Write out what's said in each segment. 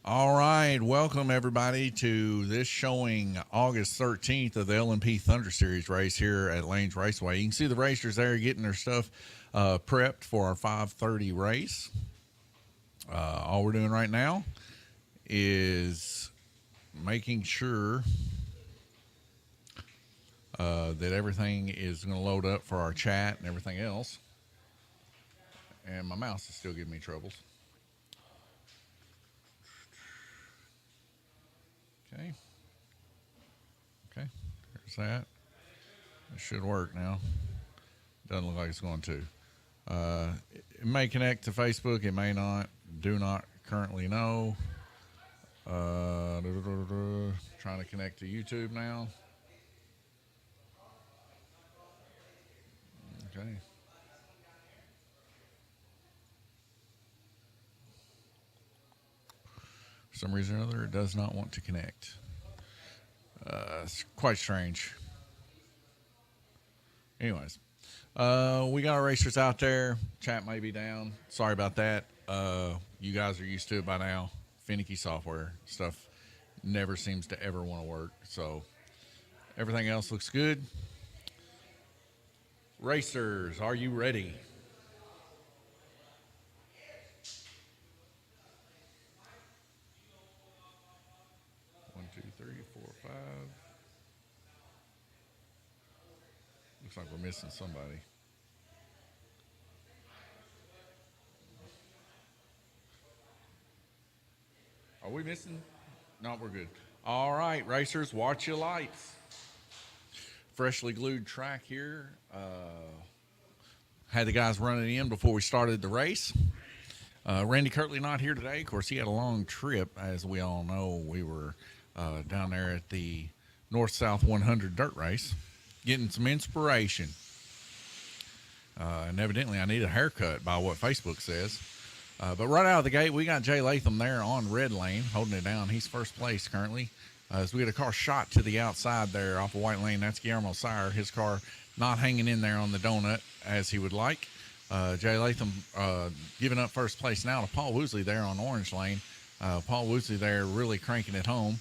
All right, welcome everybody to this showing August 13th of the L&P Thunder Series race here at Lanes Raceway. You can see the racers there getting their stuff prepped for our 5:30 race. All we're doing right now is making sure that everything is going to load up for our chat and everything else. And my mouse is still giving me troubles. Okay, there's that. It should work now. Doesn't look like it's going to. It may connect to Facebook. It may not. Do not currently know. Trying to connect to YouTube now. Okay. For some reason or other, it does not want to connect. It's quite strange. Anyways, we got our racers out there. Chat may be down. Sorry about that. You guys are used to it by now. Finicky software stuff never seems to ever want to work. So everything else looks good. Racers, are you ready? One, two, three, four, five. Looks like we're missing somebody. Are we missing? No, we're good. All right, racers, watch your lights. Freshly glued track here. Had the guys running in before we started the race. Randy Kirtley not here today. Of course, he had a long trip. As we all know, we were down there at the North-South 100 dirt race getting some inspiration. And evidently I need a haircut by what Facebook says. But right out of the gate, we got Jay Latham there on red lane, holding it down. He's first place currently. As we get a car shot to the outside there off of white lane, that's Guillermo Sire. His car not hanging in there on the donut as he would like. Jay Latham giving up first place now to Paul Woosley there on orange lane. Paul Woosley there really cranking it home.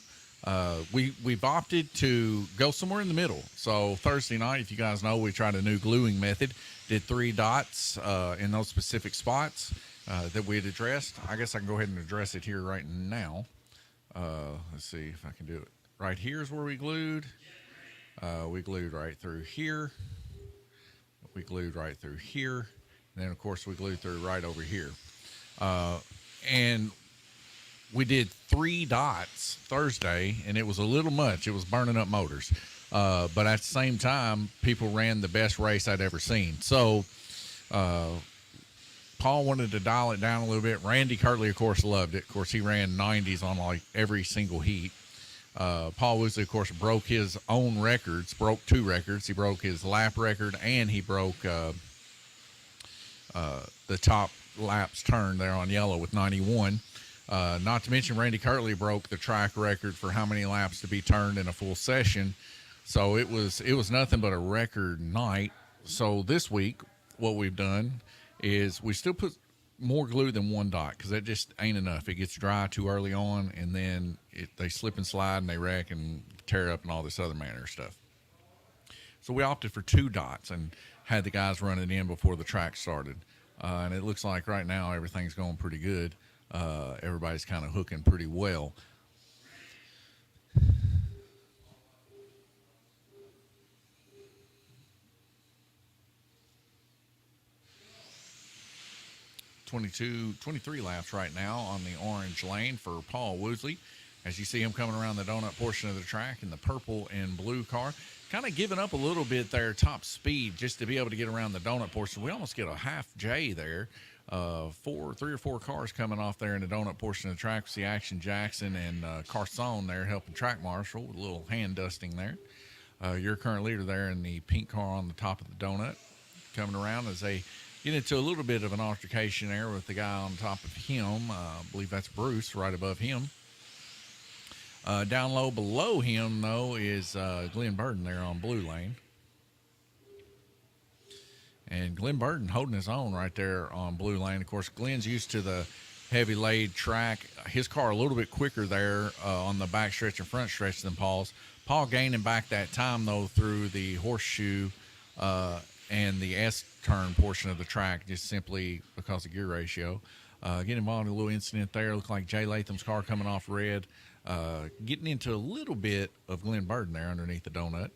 We've opted to go somewhere in the middle. So Thursday night, if you guys know, we tried a new gluing method. Did 3 dots in those specific spots that we had addressed. I guess I can go ahead and address it here right now. Let's see if I can do it. Right here is where we glued. We glued right through here. We glued right through here. And then, of course, we glued through right over here. And we did 3 dots Thursday, and it was a little much. It was burning up motors. But at the same time, people ran the best race I'd ever seen. So Paul wanted to dial it down a little bit. Randy Kirtley, of course, loved it. Of course, he ran 90s on like every single heat. Paul Woosley, of course, broke his own records, broke 2 records. He broke his lap record, and he broke the top laps turned there on yellow with 91. Not to mention Randy Kirtley broke the track record for how many laps to be turned in a full session. So it was nothing but a record night. So this week, what we've done is we still put more glue than 1 dot because that just ain't enough. It gets dry too early on, and then they slip and slide and they wreck and tear up and all this other manner of stuff. So we opted for 2 dots and had the guys running in before the track started. And it looks like right now everything's going pretty good. Everybody's kind of hooking pretty well. $23 laps right now on the orange lane for Paul Woosley. As you see him coming around the donut portion of the track in the purple and blue car. Kind of giving up a little bit there, top speed, just to be able to get around the donut portion. We almost get a half J there. 3 or 4 cars coming off there in the donut portion of the track. We see Action Jackson and Carson there helping track marshal with a little hand dusting there. Your current leader there in the pink car on the top of the donut coming around as they get into a little bit of an altercation there with the guy on top of him. I believe that's Bruce right above him. Down low below him, though, is Glenn Burden there on blue lane. And Glenn Burden holding his own right there on blue lane. Of course, Glenn's used to the heavy laid track. His car a little bit quicker there on the back stretch and front stretch than Paul's. Paul gaining back that time though through the horseshoe and the S turn portion of the track, just simply because of gear ratio. Getting involved in a little incident there. Looked like Jay Latham's car coming off red. Getting into a little bit of Glenn Burden there underneath the donut.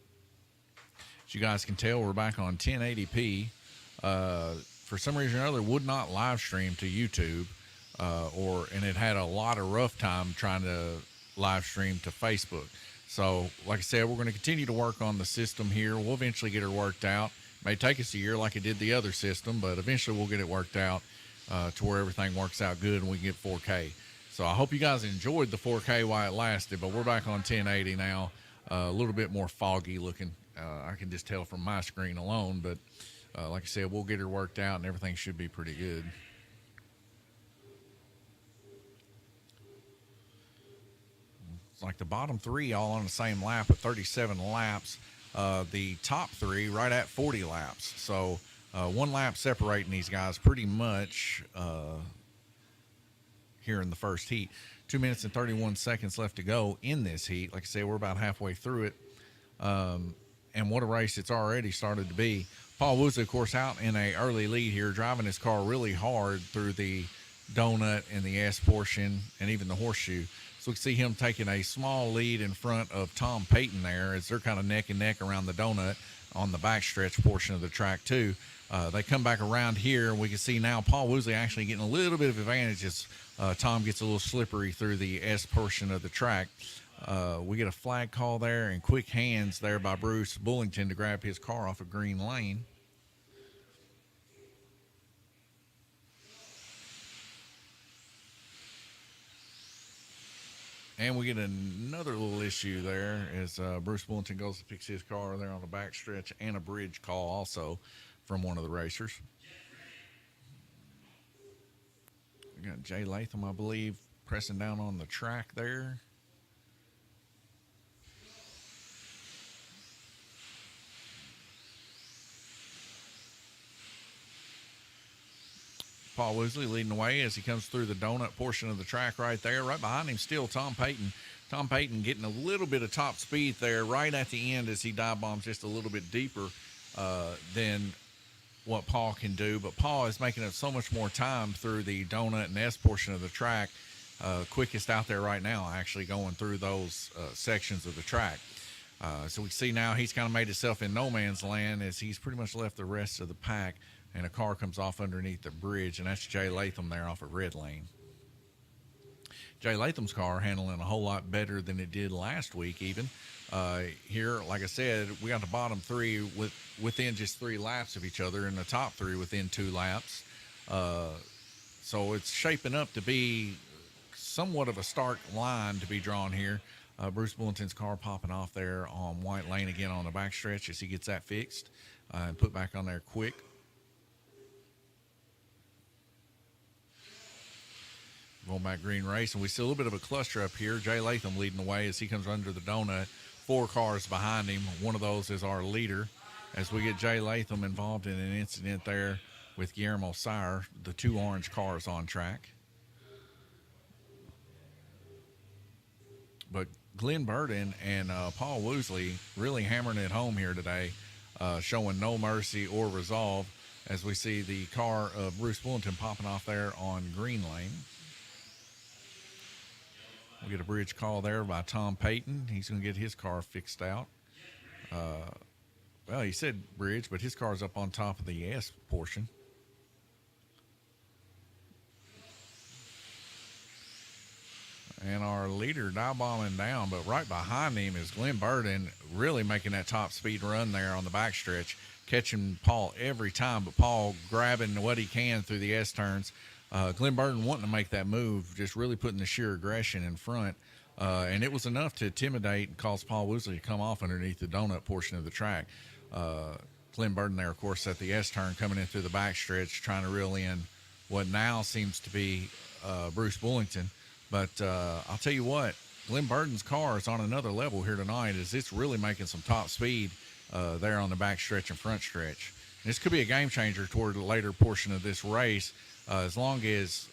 As you guys can tell, we're back on 1080p. For some reason or another, would not live stream to YouTube, and it had a lot of rough time trying to live stream to Facebook. So, like I said, we're going to continue to work on the system here. We'll eventually get it worked out. It may take us a year like it did the other system, but eventually we'll get it worked out to where everything works out good and we can get 4K. So I hope you guys enjoyed the 4K while it lasted, but we're back on 1080 now, a little bit more foggy looking. I can just tell from my screen alone, but like I said, we'll get her worked out and everything should be pretty good. It's like the bottom three all on the same lap at 37 laps. The top three right at 40 laps. So 1 lap separating these guys pretty much here in the first heat. 2 minutes and 31 seconds left to go in this heat. Like I said, we're about halfway through it. And what a race it's already started to be. Paul Woosley, of course, out in an early lead here, driving his car really hard through the donut and the S portion and even the horseshoe. So we can see him taking a small lead in front of Tom Payton there as they're kind of neck and neck around the donut on the backstretch portion of the track too. They come back around here, and we can see now Paul Woosley actually getting a little bit of advantage as Tom gets a little slippery through the S portion of the track. We get a flag call there and quick hands there by Bruce Bullington to grab his car off a green lane. And we get another little issue there as Bruce Bullington goes to fix his car there on the backstretch, and a bridge call also from one of the racers. We got Jay Latham, I believe, pressing down on the track there. Paul Woosley leading the way as he comes through the donut portion of the track right there. Right behind him still Tom Payton. Tom Payton getting a little bit of top speed there right at the end as he dive bombs just a little bit deeper than what Paul can do. But Paul is making up so much more time through the donut and S portion of the track. Quickest out there right now, actually going through those sections of the track. So we see now he's kind of made himself in no man's land as he's pretty much left the rest of the pack. And a car comes off underneath the bridge, and that's Jay Latham there off of red lane. Jay Latham's car handling a whole lot better than it did last week even. Here, like I said, we got the bottom three within just 3 laps of each other, and the top 3 within 2 laps. So it's shaping up to be somewhat of a stark line to be drawn here. Bruce Bullington's car popping off there on white lane again on the backstretch as he gets that fixed and put back on there quick. Going back green race, and we see a little bit of a cluster up here. Jay Latham leading the way as he comes under the donut. 4 cars behind him. One of those is our leader. As we get Jay Latham involved in an incident there with Guillermo Sire, the 2 orange cars on track. But Glenn Burden and Paul Woosley really hammering it home here today, showing no mercy or resolve as we see the car of Bruce Bullington popping off there on green lane. We get a bridge call there by Tom Payton. He's going to get his car fixed out. Well, he said bridge, but his car's up on top of the S portion. And our leader dive bombing down, but right behind him is Glenn Burden really making that top speed run there on the backstretch, catching Paul every time, but Paul grabbing what he can through the S turns. Glenn Burden wanting to make that move, just really putting the sheer aggression in front. And it was enough to intimidate and cause Paul Woosley to come off underneath the donut portion of the track. Glenn Burden there, of course, at the S turn coming in through the backstretch, trying to reel in what now seems to be Bruce Bullington. But I'll tell you what, Glenn Burden's car is on another level here tonight as it's really making some top speed there on the backstretch and front stretch. And this could be a game changer toward the later portion of this race. As long as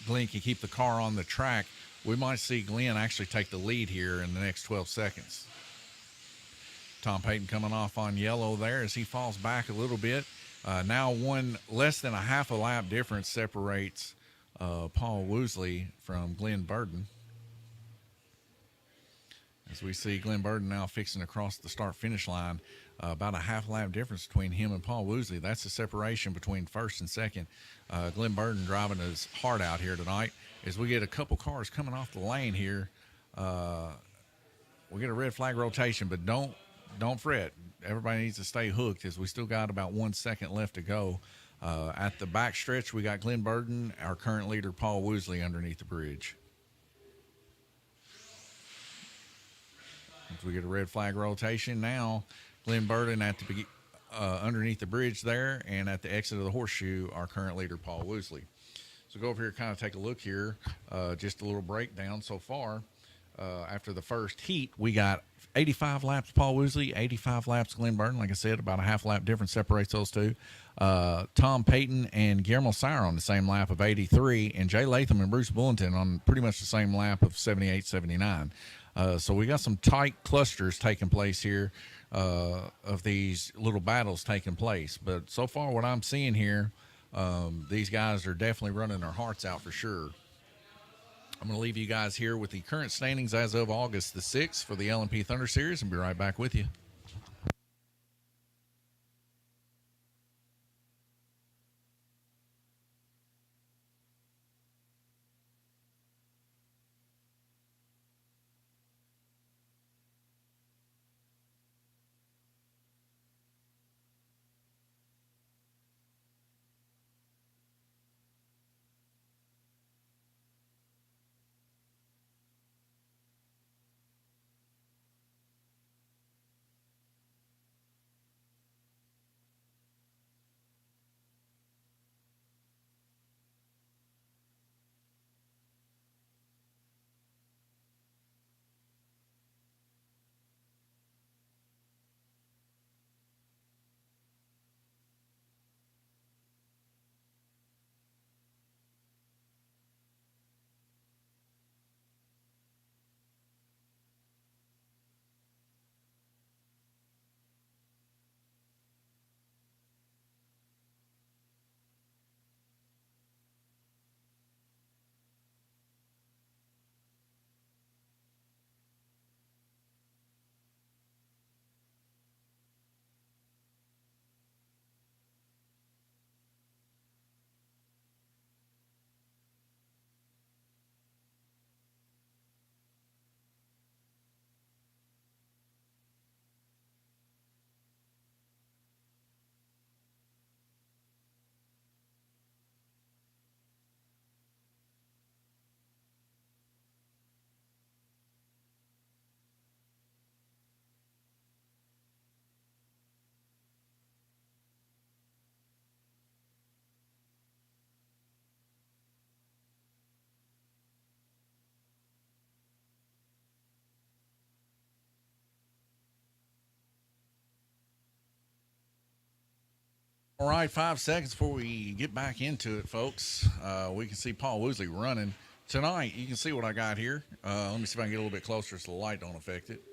Glenn can keep the car on the track, we might see Glenn actually take the lead here in the next 12 seconds. Tom Payton coming off on yellow there as he falls back a little bit. Now less than a half a lap difference separates Paul Woosley from Glenn Burden. As we see Glenn Burden now fixing to cross the start-finish line, about a half lap difference between him and Paul Woosley. That's the separation between first and second. Glenn Burden driving his heart out here tonight. As we get a couple cars coming off the lane here, we get a red flag rotation, but don't fret. Everybody needs to stay hooked as we still got about 1 second left to go. At the back stretch, we got Glenn Burden, our current leader, Paul Woosley, underneath the bridge. As we get a red flag rotation now, Glenn Burden at the underneath the bridge there, and at the exit of the horseshoe, our current leader, Paul Woosley. So go over here, kind of take a look here. Just a little breakdown so far. After the first heat, we got 85 laps Paul Woosley, 85 laps Glenn Burden. Like I said, about a half lap difference separates those two. Tom Payton and Guillermo Sauer on the same lap of 83, and Jay Latham and Bruce Bullington on pretty much the same lap of 78, 79. So we got some tight clusters taking place here of these little battles taking place. But so far what I'm seeing here, these guys are definitely running their hearts out for sure. I'm going to leave you guys here with the current standings as of August the 6th for the L&P Thunder Series and be right back with you. All right, 5 seconds before we get back into it, folks. We can see Paul Woosley running. Tonight, you can see what I got here. Let me see if I can get a little bit closer so the light don't affect it.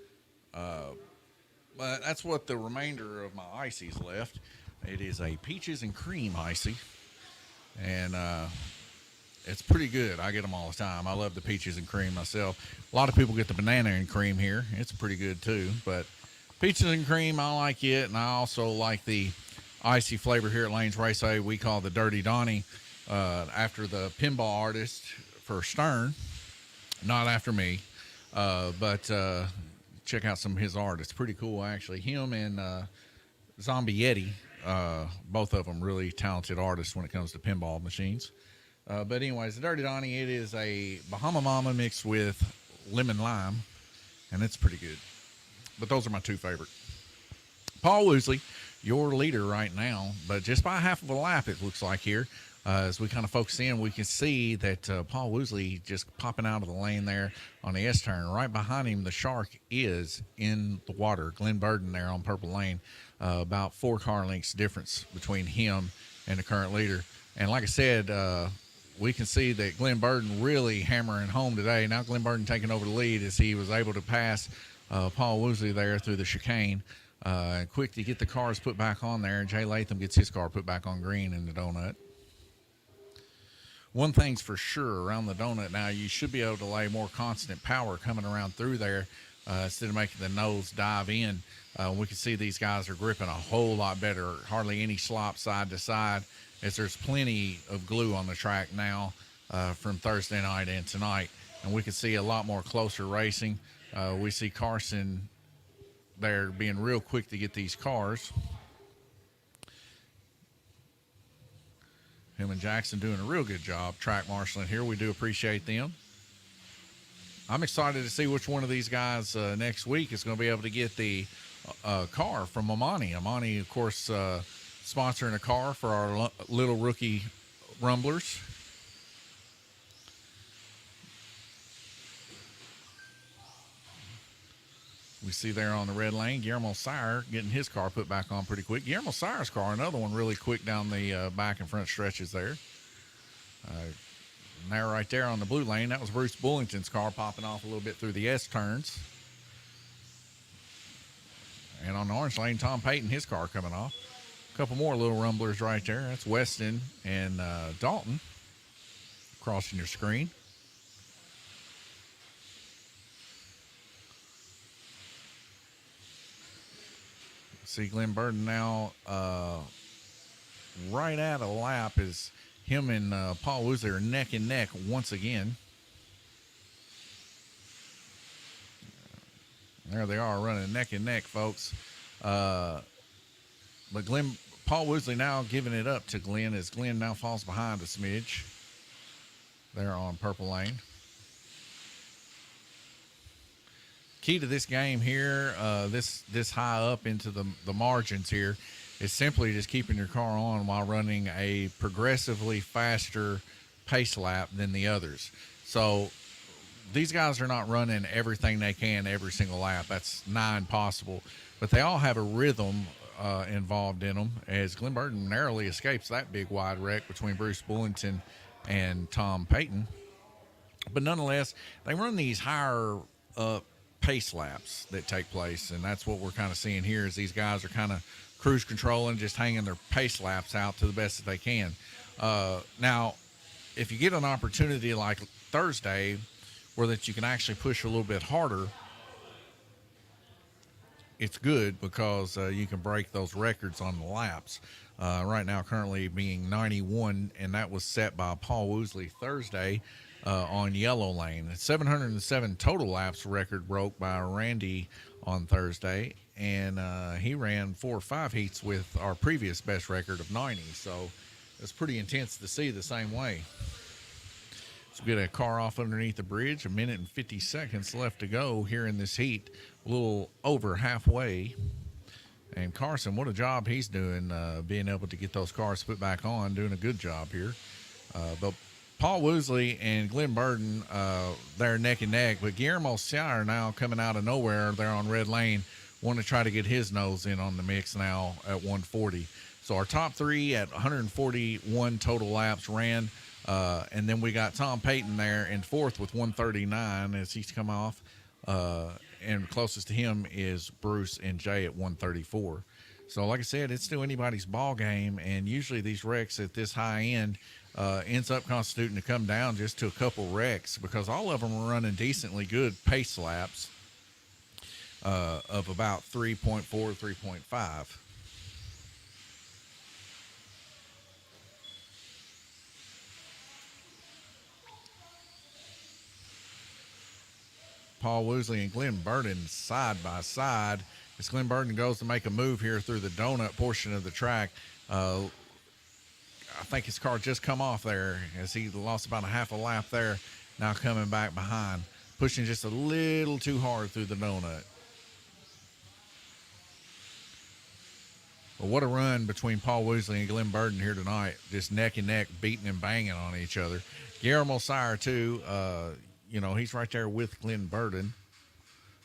But that's what the remainder of my icy's left. It is a peaches and cream icy. And it's pretty good. I get them all the time. I love the peaches and cream myself. A lot of people get the banana and cream here. It's pretty good too. But peaches and cream, I like it. And I also like the icy flavor here at Lane's Raceway we call the Dirty Donnie, after the pinball artist for Stern, not after me, but check out some of his art. It's pretty cool, actually. Him and Zombie Yeti, both of them really talented artists when it comes to pinball machines. But anyways, the Dirty Donnie, it is a Bahama Mama mixed with lemon lime, and it's pretty good. But those are my two favorite. Paul Woosley, your leader right now, but just by half of a lap, it looks like here. As we kind of focus in, we can see that Paul Woosley just popping out of the lane there on the S-turn. Right behind him, the Shark is in the water. Glenn Burden there on purple lane. About 4 car lengths difference between him and the current leader. And like I said, we can see that Glenn Burden really hammering home today. Now Glenn Burden taking over the lead as he was able to pass Paul Woosley there through the chicane. Quick to get the cars put back on there. Jay Latham gets his car put back on green in the donut. One thing's for sure around the donut now, you should be able to lay more constant power coming around through there instead of making the nose dive in. We can see these guys are gripping a whole lot better. Hardly any slop side to side, as there's plenty of glue on the track now from Thursday night and tonight. And we can see a lot more closer racing. We see Carson there being real quick to get these cars. Him and Jackson doing a real good job track marshaling here. We do appreciate them. I'm excited to see which one of these guys next week is going to be able to get the car from Amani. Amani, of course, sponsoring a car for our little rookie rumblers. We see there on the red lane, Guillermo Sire getting his car put back on pretty quick. Guillermo Sire's car, another one really quick down the back and front stretches there. And there right there on the blue lane, that was Bruce Bullington's car popping off a little bit through the S turns. And on the orange lane, Tom Payton, his car coming off. A couple more little rumblers right there. That's Weston and Dalton crossing your screen. See Glenn Burden now right at a lap as him and Paul Woosley are neck and neck once again. There they are running neck and neck, folks. But Paul Woosley now giving it up to Glenn as Glenn now falls behind a smidge there on purple lane. Key to this game here, this high up into the margins here, is simply just keeping your car on while running a progressively faster pace lap than the others. So these guys are not running everything they can every single lap. That's nigh impossible. But they all have a rhythm involved in them, as Glenn Burden narrowly escapes that big wide wreck between Bruce Bullington and Tom Payton. But nonetheless, they run these higher up pace laps that take place, and that's what we're kind of seeing here, is these guys are kind of cruise controlling, just hanging their pace laps out to the best that they can. Now, if you get an opportunity like Thursday where that you can actually push a little bit harder, it's good because you can break those records on the laps. Right now, currently being 91, and that was set by Paul Woosley Thursday on yellow lane. 707 total laps record broke by Randy on Thursday, and he ran 4 or 5 heats with our previous best record of 90. So it's pretty intense to see the same way. So we get a car off underneath the bridge, 1 minute and 50 seconds left to go here in this heat, a little over halfway. And Carson, what a job he's doing, being able to get those cars put back on, doing a good job here. But Paul Woosley and Glenn Burden, they're neck and neck, but Guillermo Sire now coming out of nowhere there on red lane, want to try to get his nose in on the mix now at 140. So our top three at 141 total laps ran. And then we got Tom Payton there in fourth with 139 as he's come off. And closest to him is Bruce and Jay at 134. So like I said, it's still anybody's ball game. And usually these wrecks at this high end ends up constituting to come down just to a couple wrecks, because all of them are running decently good pace laps of about 3.4, 3.5. Paul Woosley and Glenn Burden side by side. As Glenn Burden goes to make a move here through the donut portion of the track, I think his car just come off there as he lost about a half a lap there. Now coming back behind, pushing just a little too hard through the donut. But what a run between Paul Woosley and Glenn Burden here tonight, just neck and neck, beating and banging on each other. Guillermo Sire too, you know, he's right there with Glenn Burden.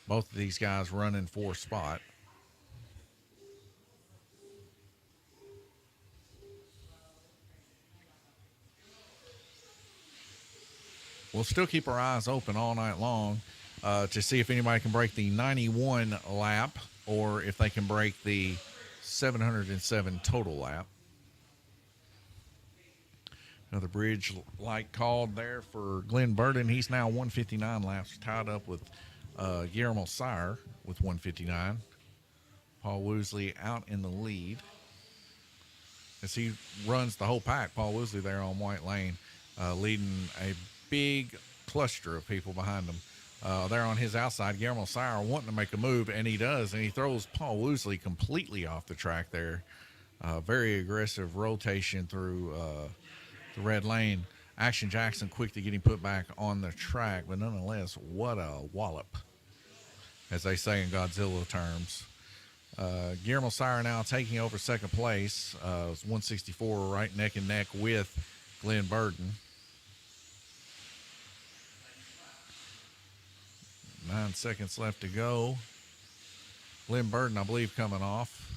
Both of these guys running for spot. we'll still keep our eyes open all night long to see if anybody can break the 91 lap or if they can break the 707 total lap. Another bridge light called there for Glenn Burden. He's now 159 laps, tied up with Guillermo Sire with 159. Paul Woosley out in the lead as he runs the whole pack. Paul Woosley there on White Lane, leading a big cluster of people behind him. There on his outside, Guillermo Sire wanting to make a move, and he does, and he throws Paul Woosley completely off the track there. Very aggressive rotation through the red lane. Action Jackson quick to get him put back on the track, but nonetheless, what a wallop, as they say in Godzilla terms. Guillermo Sire now taking over second place. 164 right neck and neck with Glenn Burden. 9 seconds left to go. Glenn Burden, I believe, coming off.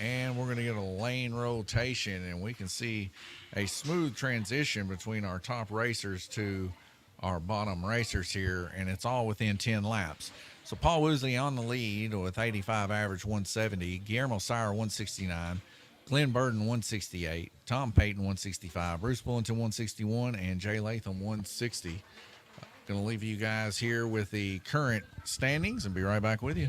And we're going to get a lane rotation, and we can see a smooth transition between our top racers to our bottom racers here, and it's all within 10 laps. So Paul Woosley on the lead with 85 average, 170. Guillermo Sire, 169. Glenn Burden, 168. Tom Payton, 165. Bruce Bullington, 161. And Jay Latham, 160. Going to leave you guys here with the current standings and be right back with you.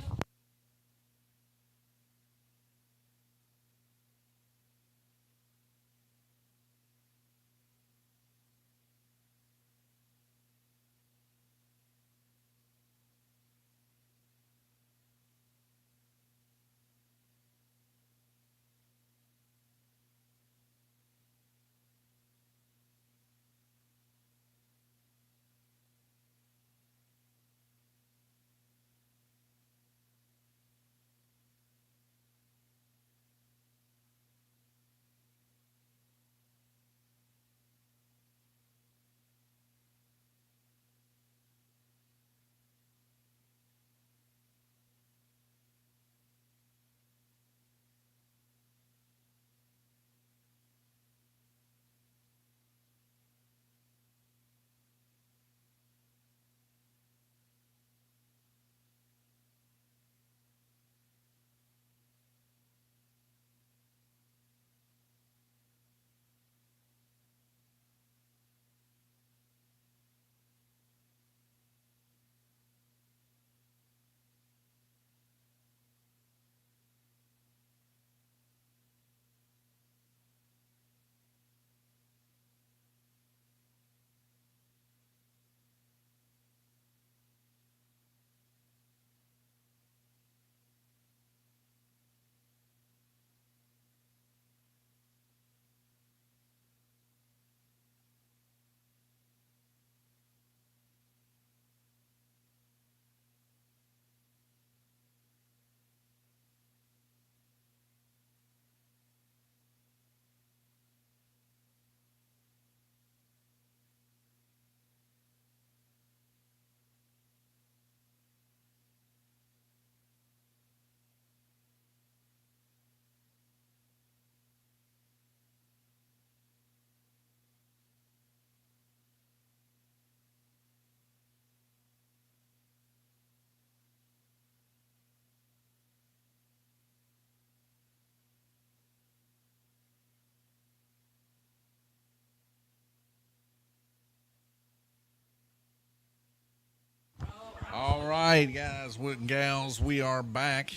All right, guys and gals, we are back.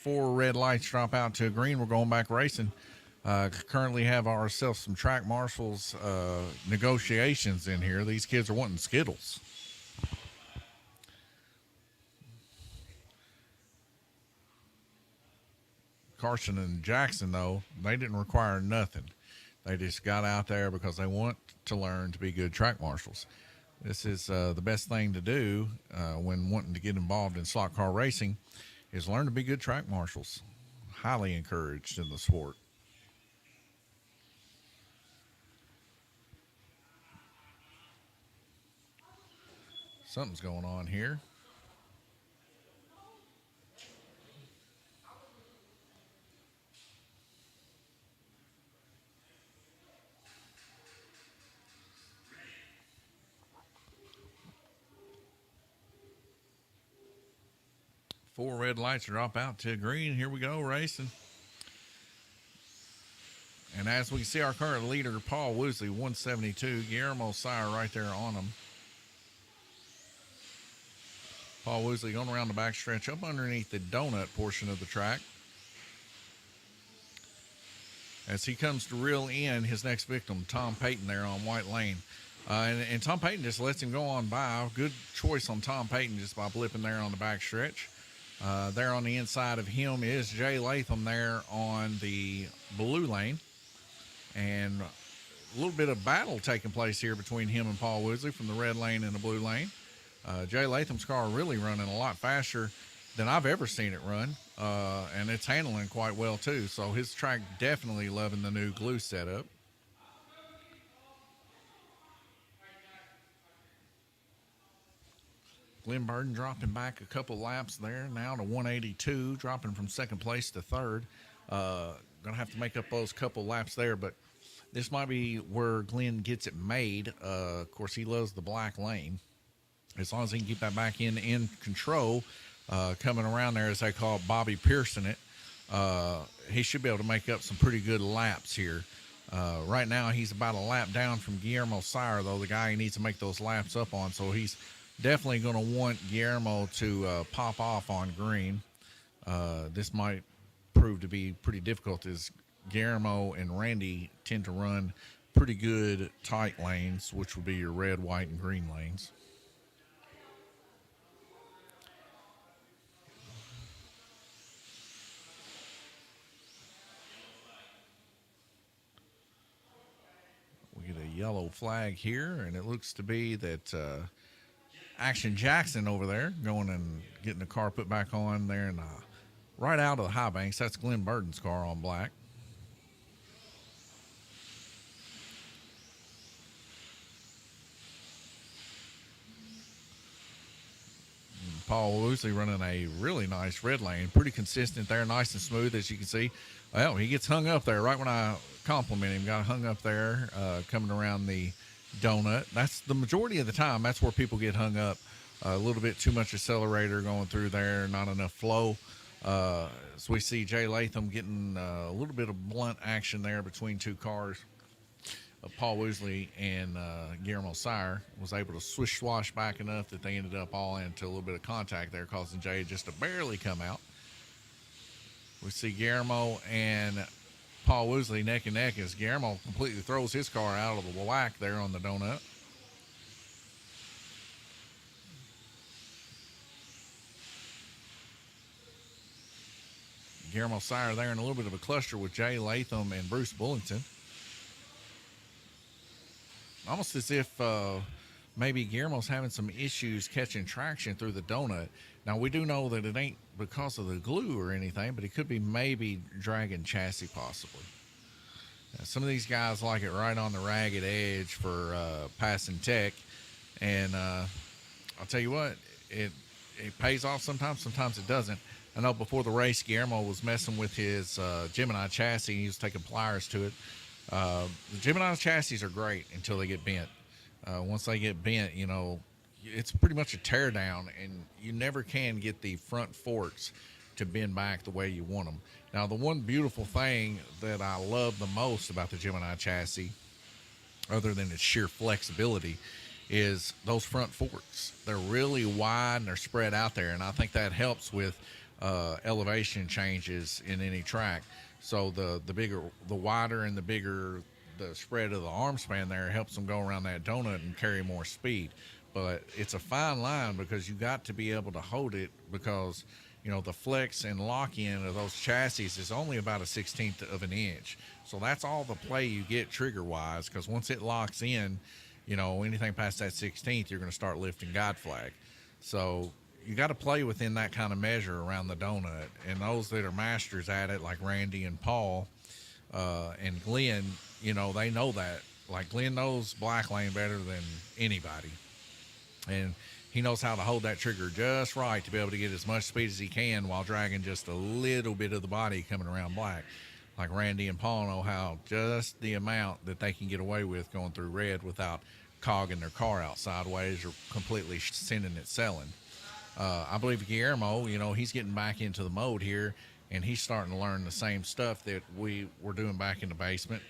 4 red lights drop out to green. We're going back racing. Currently have ourselves some track marshals negotiations in here. These kids are wanting Skittles. Carson and Jackson, though, they didn't require nothing. They just got out there because they want to learn to be good track marshals. This is the best thing to do when wanting to get involved in slot car racing is learn to be good track marshals. Highly encouraged in the sport. Something's going on here. 4 red lights drop out to green. Here we go, racing. And as we see, our current leader, Paul Woosley, 172. Guillermo Sire right there on him. Paul Woosley going around the backstretch up underneath the donut portion of the track. As he comes to reel in his next victim, Tom Payton there on White Lane. And Tom Payton just lets him go on by. Good choice on Tom Payton just by blipping there on the backstretch. There on the inside of him is Jay Latham there on the blue lane. And a little bit of battle taking place here between him and Paul Woosley from the red lane and the blue lane. Jay Latham's car really running a lot faster than I've ever seen it run. And it's handling quite well too. So his track definitely loving the new glue setup. Glenn Burden dropping back a couple laps there, now to 182, dropping from second place to third. Gonna have to make up those couple laps there, but this might be where Glenn gets it made. Of course, he loves the black lane. As long as he can keep that back in control, coming around there, as they call it, Bobby Pearson it, he should be able to make up some pretty good laps here. Right now, he's about a lap down from Guillermo Sire, though, the guy he needs to make those laps up on, so he's definitely going to want Guillermo to pop off on green. This might prove to be pretty difficult, as Guillermo and Randy tend to run pretty good tight lanes, which would be your red, white, and green lanes. We get a yellow flag here, and it looks to be that Action Jackson over there going and getting the car put back on there, and right out of the high banks. That's Glenn Burden's car on black. And Paul Woosley running a really nice red lane, pretty consistent there, nice and smooth, as you can see. Well, he gets hung up there right when I compliment him. Got hung up there coming around the donut. That's the majority of the time. That's where people get hung up. A little bit too much accelerator going through there, not enough flow. So we see Jay Latham getting a little bit of blunt action there between two cars. Paul Woosley and Guillermo Sire was able to swish-swash back enough that they ended up all into a little bit of contact there, causing Jay just to barely come out. We see Guillermo and Paul Woosley neck and neck as Guillermo completely throws his car out of the whack there on the donut. Guillermo Sire there in a little bit of a cluster with Jay Latham and Bruce Bullington. Almost as if maybe Guillermo's having some issues catching traction through the donut. Now, we do know that it ain't because of the glue or anything, but it could be maybe dragging chassis possibly. Some of these guys like it right on the ragged edge for passing tech. And I'll tell you what, it pays off sometimes, sometimes it doesn't. I know before the race, Guillermo was messing with his Gemini chassis. He was taking pliers to it. The Gemini chassis are great until they get bent. Once they get bent, you know, it's pretty much a tear down, and you never can get the front forks to bend back the way you want them. Now, the one beautiful thing that I love the most about the Gemini chassis, other than its sheer flexibility, is those front forks. They're really wide and they're spread out there, and I think that helps with elevation changes in any track. So the bigger, the wider and the bigger the spread of the arm span there helps them go around that donut and carry more speed. But it's a fine line because you got to be able to hold it, because, you know, the flex and lock-in of those chassis is only about a 1/16 of an inch. So that's all the play you get trigger-wise, because once it locks in, you know, anything past that 1/16, you're going to start lifting guide flag. So you got to play within that kind of measure around the donut. And those that are masters at it, like Randy and Paul and Glenn, you know, they know that. Like, Glenn knows black lane better than anybody. And he knows how to hold that trigger just right to be able to get as much speed as he can while dragging just a little bit of the body coming around black. Like Randy and Paul know how just the amount that they can get away with going through red without cogging their car out sideways or completely sending it selling. I believe Guillermo, he's getting back into the mode here, and he's starting to learn the same stuff that we were doing back in the basement.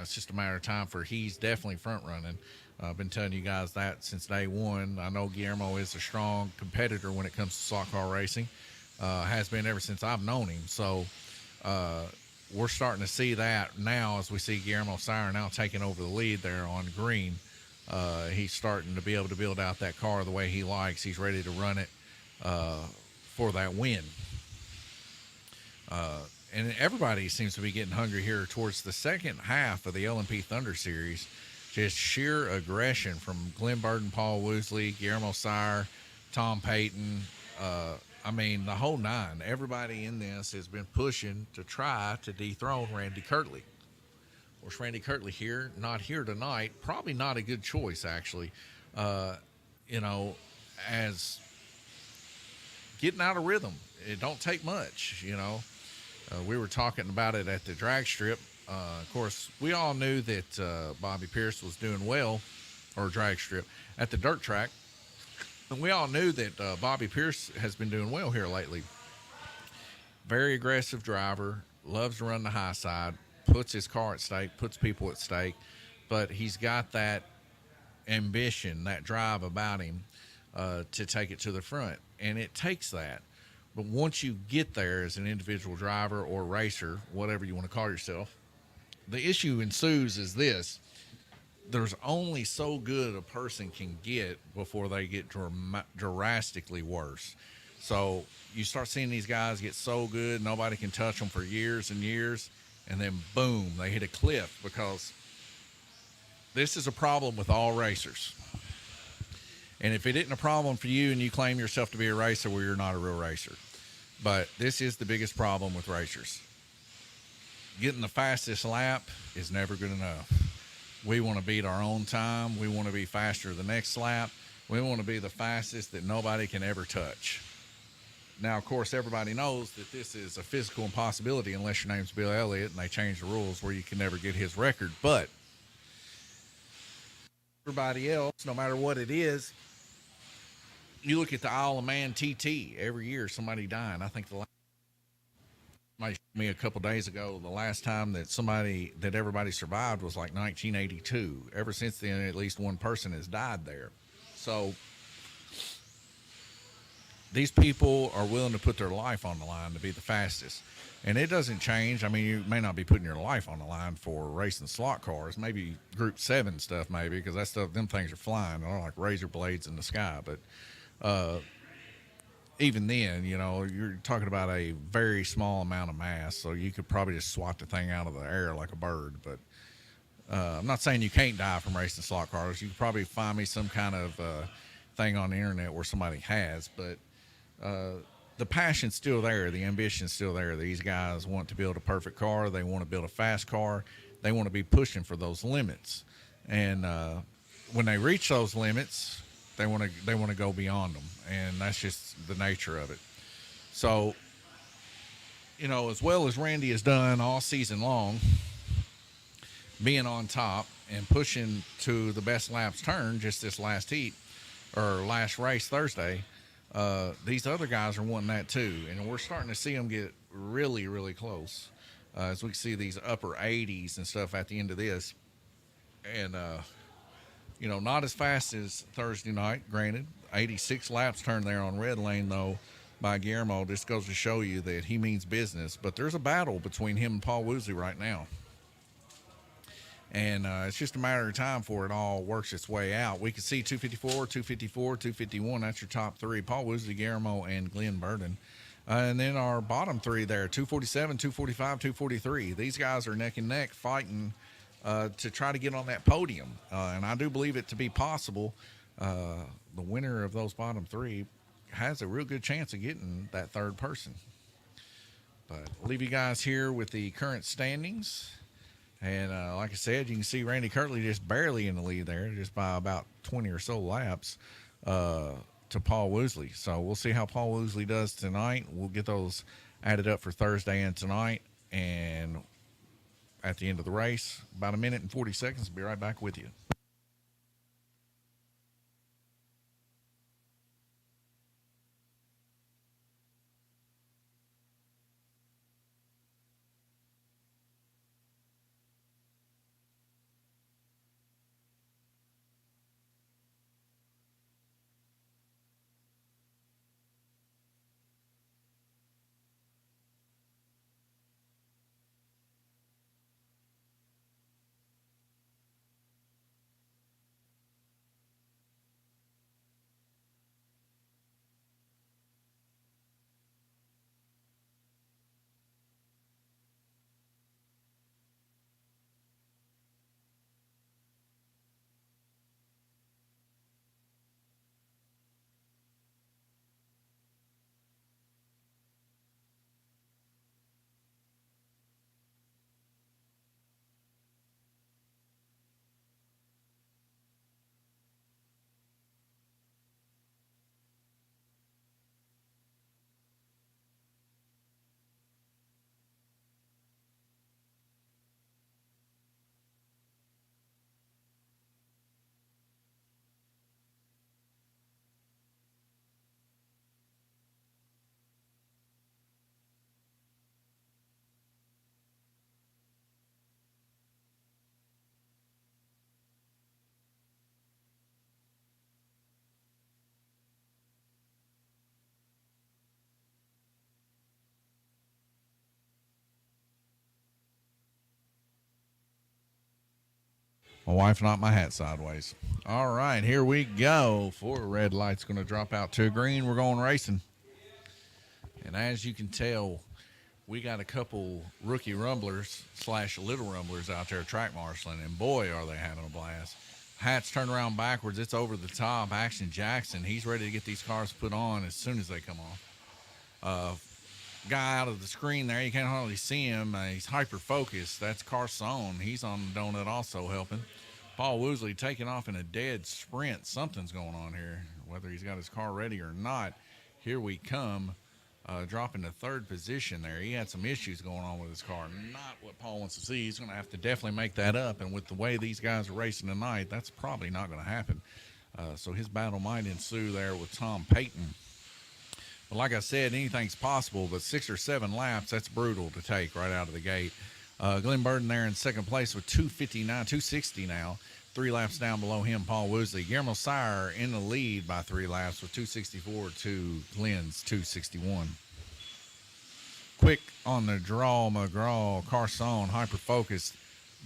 It's just a matter of time for he's definitely front running. I've been telling you guys that since day one. I know Guillermo is a strong competitor when it comes to slot car racing. Has been ever since I've known him. So we're starting to see that now as we see Guillermo Sire now taking over the lead there on green. He's starting to be able to build out that car the way he likes. He's ready to run it for that win. And everybody seems to be getting hungry here towards the second half of the LMP Thunder Series. Just sheer aggression from Glenn Burden, Paul Woosley, Guillermo Sire, Tom Payton. I mean, the whole nine. Everybody in this has been pushing to try to dethrone Randy Kirtley. Of course, Randy Kirtley here, not here tonight. Probably not a good choice, actually. As getting out of rhythm. It don't take much, we were talking about it at the drag strip. Of course, we all knew that Bobby Pierce was doing well, or drag strip, at the dirt track. And we all knew that Bobby Pierce has been doing well here lately. Very aggressive driver, loves to run the high side, puts his car at stake, puts people at stake. But he's got that ambition, that drive about him to take it to the front. And it takes that. But once you get there as an individual driver or racer, whatever you want to call yourself, the issue ensues is this. There's only so good a person can get before they get drastically worse. So you start seeing these guys get so good, nobody can touch them for years and years, and then boom, they hit a cliff, because this is a problem with all racers. And if it isn't a problem for you and you claim yourself to be a racer, well, you're not a real racer. But this is the biggest problem with racers. Getting the fastest lap is never good enough. We want to beat our own time. We want to be faster the next lap. We want to be the fastest that nobody can ever touch. Now, of course, everybody knows that this is a physical impossibility unless your name's Bill Elliott and they change the rules where you can never get his record. But everybody else, no matter what it is, you look at the Isle of Man TT, every year somebody dying. I think somebody showed me a couple days ago, the last time that everybody survived was like 1982. Ever since then, at least one person has died there. So these people are willing to put their life on the line to be the fastest. And it doesn't change. I mean, you may not be putting your life on the line for racing slot cars. Maybe Group 7 stuff, maybe, because that stuff, them things are flying. They're like razor blades in the sky. But even then, you're talking about a very small amount of mass, so you could probably just swat the thing out of the air like a bird. But I'm not saying you can't die from racing slot cars. You could probably find me some kind of thing on the internet where somebody has. But the passion's still there. The ambition's still there. These guys want to build a perfect car. They want to build a fast car. They want to be pushing for those limits. And when they reach those limits, they want to go beyond them, and that's just the nature of it. So, as well as Randy has done all season long, being on top and pushing to the best laps turn just this last heat or last race Thursday, these other guys are wanting that too, and we're starting to see them get really, really close. As we see these upper 80s and stuff at the end of this, and not as fast as Thursday night, granted. 86 laps turned there on red lane, though, by Guillermo. This goes to show you that he means business. But there's a battle between him and Paul Woosley right now. And it's just a matter of time before it all works its way out. We can see 254, 254, 251. That's your top three. Paul Woosley, Guillermo, and Glenn Burden. And then our bottom three there, 247, 245, 243. These guys are neck and neck fighting to try to get on that podium. And I do believe it to be possible. The winner of those bottom three has a real good chance of getting that third person. But I'll leave you guys here with the current standings. And like I said, you can see Randy Kirtley just barely in the lead there, just by about 20 or so laps to Paul Woosley. So we'll see how Paul Woosley does tonight. We'll get those added up for Thursday and tonight. And at the end of the race, about a minute and 40 seconds. I'll be right back with you. My wife knocked my hat sideways. All right, here we go. For red light's going to drop out to green. We're going racing. And as you can tell, we got a couple rookie rumblers / little rumblers out there track marshaling, and boy, are they having a blast. Hats turned around backwards. It's over the top. Action Jackson, he's ready to get these cars put on as soon as they come off. Guy out of the screen there, you can't hardly see him. He's hyper-focused. That's Carson. He's on the donut also helping. Paul Woosley taking off in a dead sprint. Something's going on here, whether he's got his car ready or not. Here we come. Dropping to third position there. He had some issues going on with his car. Not what Paul wants to see. He's going to have to definitely make that up. And with the way these guys are racing tonight, that's probably not going to happen. So his battle might ensue there with Tom Payton. But like I said, anything's possible. But 6 or 7 laps, that's brutal to take right out of the gate. Glenn Burden there in second place with 260 now. 3 laps down below him, Paul Woosley. Guillermo Sire in the lead by 3 laps with 264 to Glenn's 261. Quick on the draw, McGraw. Carson, hyper-focused,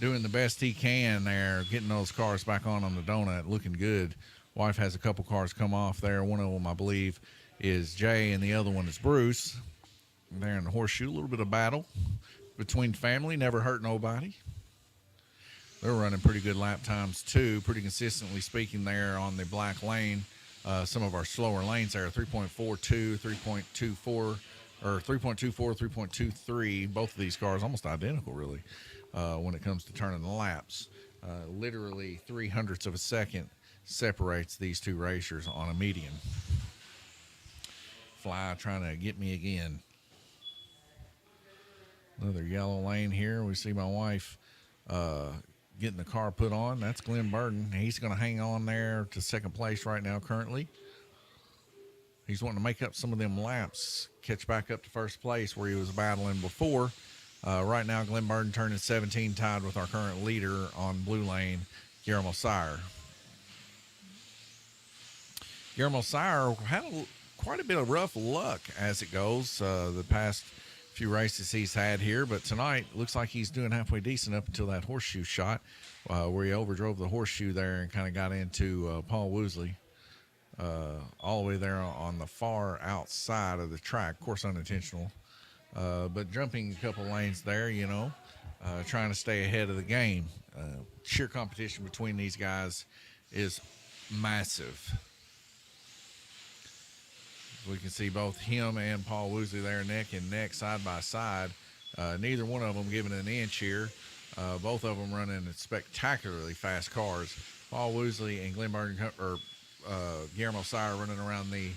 doing the best he can there, getting those cars back on the donut, looking good. Wife has a couple cars come off there. One of them, I believe, is Jay, and the other one is Bruce. There in the horseshoe, a little bit of battle between family, never hurt nobody. They're running pretty good lap times, too, pretty consistently speaking there on the black lane. Some of our slower lanes there, 3.42, 3.24, or 3.24, 3.23. Both of these cars almost identical, really, when it comes to turning the laps. Literally 0.03 of a second separates these two racers on a median. Fly trying to get me again. Another yellow lane here. We see my wife getting the car put on. That's Glenn Burden. He's going to hang on there to second place right now currently. He's wanting to make up some of them laps, catch back up to first place where he was battling before. Right now, Glenn Burden turning 17, tied with our current leader on blue lane, Guillermo Sire. Guillermo Sire had quite a bit of rough luck as it goes the past few races he's had here, but tonight looks like he's doing halfway decent up until that horseshoe shot where he overdrove the horseshoe there and kind of got into Paul Woosley all the way there on the far outside of the track. Of course, unintentional, but jumping a couple lanes there, trying to stay ahead of the game. Sheer competition between these guys is massive. We can see both him and Paul Woosley there neck and neck, side by side. Neither one of them giving an inch here. Both of them running spectacularly fast cars. Paul Woosley and Glenn Burden, or Guillermo Sire, running around the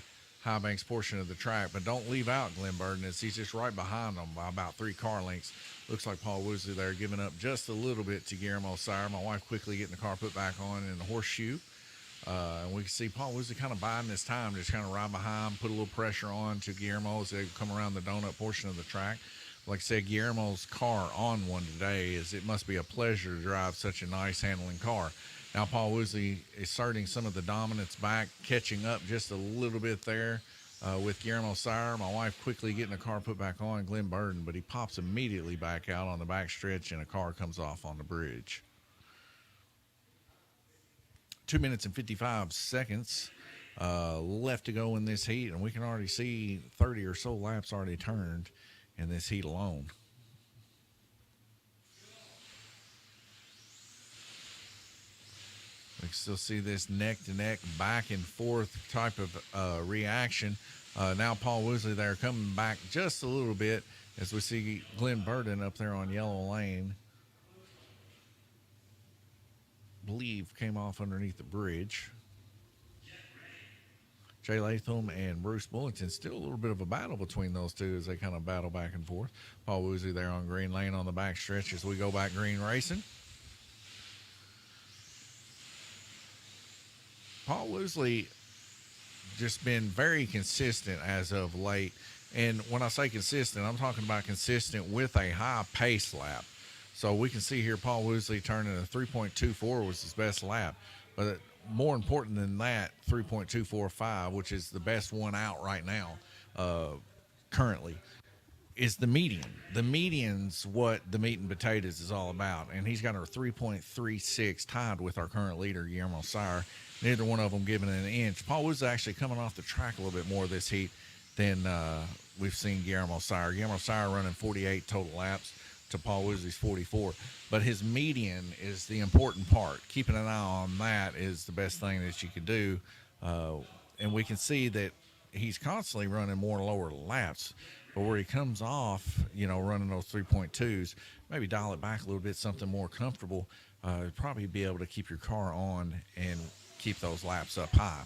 high banks portion of the track. But don't leave out Glenn Burden, as he's just right behind them by about 3 car lengths. Looks like Paul Woosley there giving up just a little bit to Guillermo Sire. My wife quickly getting the car put back on in the horseshoe. And we can see Paul Woosley kind of biding his time, just kind of right behind, put a little pressure on to Guillermo as they come around the donut portion of the track. Like I said, Guillermo's car on one today, as it must be a pleasure to drive such a nice handling car. Now Paul Woosley asserting some of the dominance back, catching up just a little bit there with Guillermo Sire. My wife quickly getting the car put back on Glenn Burden, but he pops immediately back out on the back stretch, and a car comes off on the bridge. 2 minutes and 55 seconds left to go in this heat, and we can already see 30 or so laps already turned in this heat alone. We can still see this neck-to-neck, back-and-forth type of reaction. Now Paul Woosley there coming back just a little bit as we see Glenn Burden up there on yellow lane. Believe came off underneath the bridge. Jay Latham and Bruce Bullington, still a little bit of a battle between those two as they kind of battle back and forth. Paul Woosley there on green lane on the back stretch as we go back green racing. Paul Woosley just been very consistent as of late. And when I say consistent, I'm talking about consistent with a high pace lap. So we can see here Paul Woosley turning a 3.24 was his best lap. But more important than that, 3.245, which is the best one out right now, currently. is the median. The median's what the meat and potatoes is all about. And he's got a 3.36 tied with our current leader, Guillermo Sire. Neither one of them giving an inch. Paul was actually coming off the track a little bit more this heat than we've seen Guillermo Sire. Guillermo Sire running 48 total laps to Paul Woosley's 44. But his median is the important part. Keeping an eye on that is the best thing that you can do. And we can see that he's constantly running more lower laps. But where he comes off, running those 3.2s, maybe dial it back a little bit, something more comfortable, probably be able to keep your car on and keep those laps up high.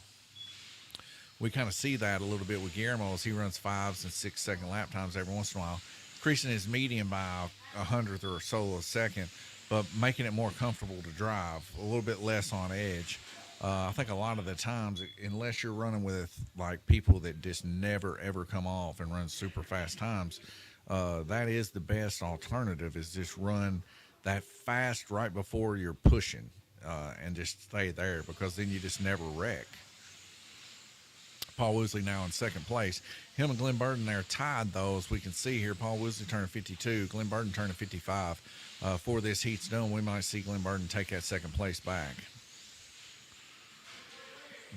We kind of see that a little bit with Guillermo as he runs 5 and 6 second lap times every once in a while, increasing his median by a hundredth or so of a second, but making it more comfortable to drive, a little bit less on edge. I think a lot of the times, unless you're running with like people that just never ever come off and run super fast times, that is the best alternative, is just run that fast right before you're pushing and just stay there, because then you just never wreck. Paul Woosley now in second place. Him and Glenn Burden there tied, though, as we can see here. Paul Woosley turning 52, Glenn Burden turning 55. For this heat's done, we might see Glenn Burden take that second place back.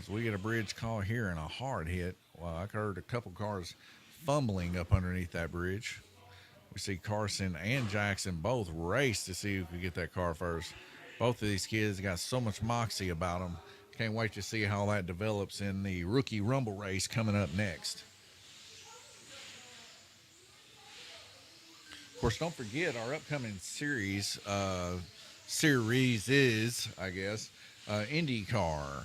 As we get a bridge call here and a hard hit. Well, I heard a couple cars fumbling up underneath that bridge. We see Carson and Jackson both race to see who could get that car first. Both of these kids got so much moxie about them. Can't wait to see how that develops in the Rookie Rumble race coming up next. Of course, don't forget our upcoming series is, I guess, IndyCar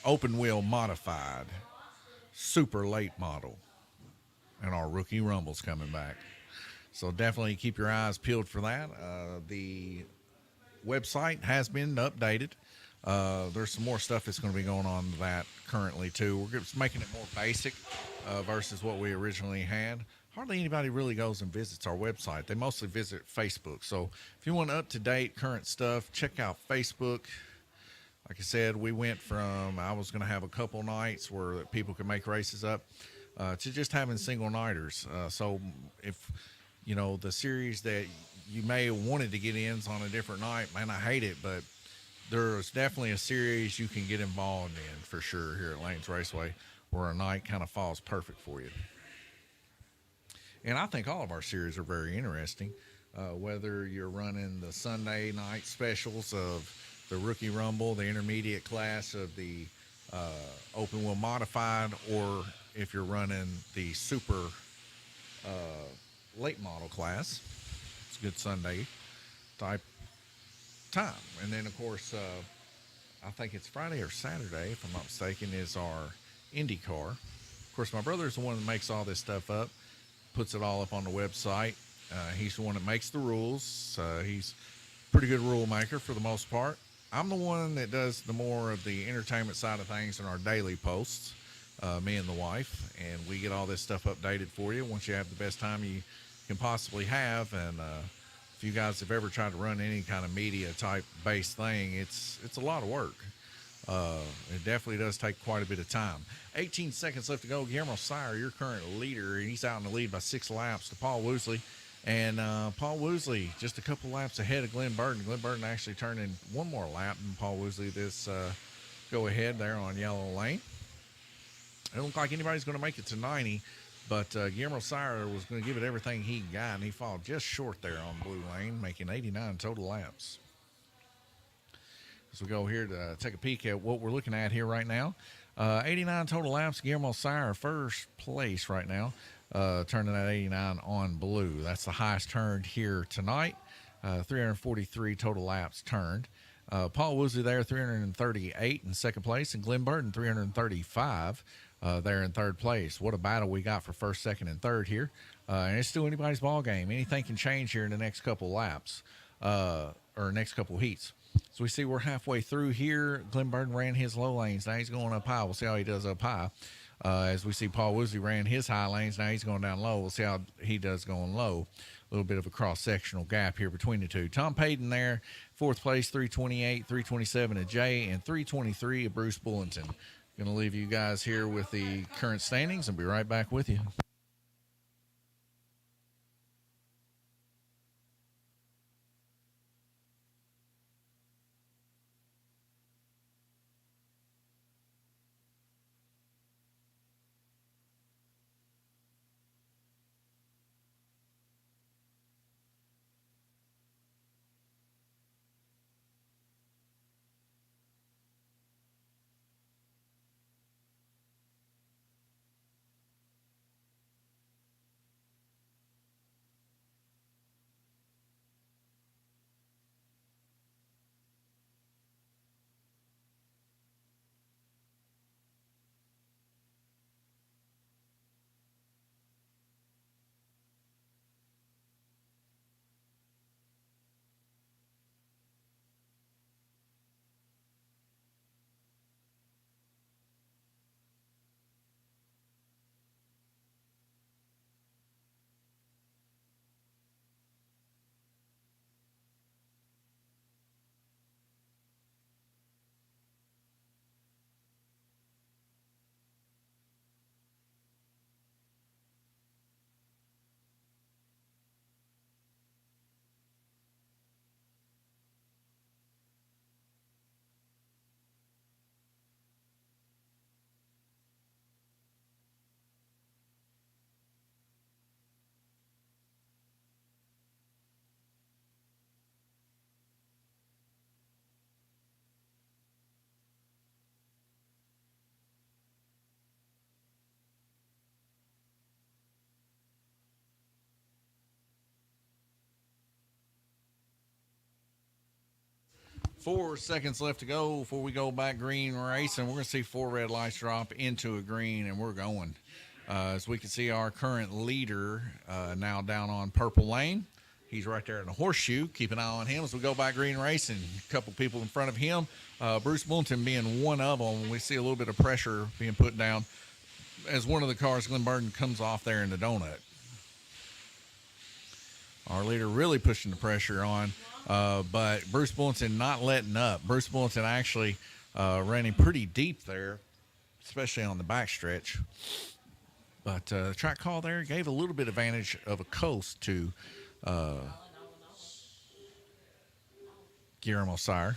Open Wheel Modified Super Late Model, and our Rookie Rumble's coming back. So definitely keep your eyes peeled for that. The website has been updated. There's some more stuff that's going to be going on with that currently too. We're just making it more basic versus what we originally had. Hardly anybody really goes and visits our website. They mostly visit Facebook. So if you want up-to-date current stuff, check out Facebook. Like I said, we went from, I was going to have a couple nights where people could make races up to just having single nighters. So if, the series that you may have wanted to get in on a different night, man, I hate it, but there's definitely a series you can get involved in for sure here at Lanes Raceway, where a night kind of falls perfect for you. And I think all of our series are very interesting, whether you're running the Sunday night specials of the Rookie Rumble, the intermediate class of the Open Wheel Modified, or if you're running the Super Late Model class. It's a good Sunday type time. And then, of course, I think it's Friday or Saturday, if I'm not mistaken, is our IndyCar. Of course, my brother's the one that makes all this stuff up, puts it all up on the website. He's the one that makes the rules. He's a pretty good rule maker for the most part. I'm the one that does the more of the entertainment side of things in our daily posts, me and the wife, and we get all this stuff updated for you once you have the best time you can possibly have. And if you guys have ever tried to run any kind of media type based thing, it's a lot of work. It definitely does take quite a bit of time. 18 seconds left to go. Guillermo Sire, your current leader, and he's out in the lead by 6 laps to Paul Woosley. And Paul Woosley just a couple laps ahead of Glenn Burden. Glenn Burden actually turning one more lap than Paul Woosley this go ahead there on yellow lane. It don't look like anybody's going to make it to 90, but Guillermo Sire was going to give it everything he got, and he fell just short there on blue lane, making 89 total laps. As we go here to take a peek at what we're looking at here right now. 89 total laps, Guillermo Sire first place right now. Turning that 89 on blue. That's the highest turned here tonight. 343 total laps turned. Paul Woosley there, 338 in second place, and Glenn Burden, 335 there in third place. What a battle we got for first, second, and third here. And it's still anybody's ball game. Anything can change here in the next couple laps or next couple heats. So we see we're halfway through here. Glenn Burden ran his low lanes. Now he's going up high. We'll see how he does up high. As we see Paul Woosley ran his high lanes. Now he's going down low. We'll see how he does going low. A little bit of a cross-sectional gap here between the two. Tom Payton there, fourth place, 328, 327 of Jay, and 323 of Bruce Bullington. Going to leave you guys here with the current standings and be right back with you. 4 seconds left to go before we go back green racing. We're going to see 4 red lights drop into a green, and we're going. As we can see, our current leader now down on purple lane. He's right there in the horseshoe. Keep an eye on him as we go back green racing. A couple people in front of him. Bruce Bullington being one of them. We see a little bit of pressure being put down as one of the cars, Glenn Burden, comes off there in the donut. Our leader really pushing the pressure on, but Bruce Bullington not letting up. Bruce Bullington actually running pretty deep there, especially on the backstretch. But the track call there gave a little bit of advantage of a coast to Guillermo Sire.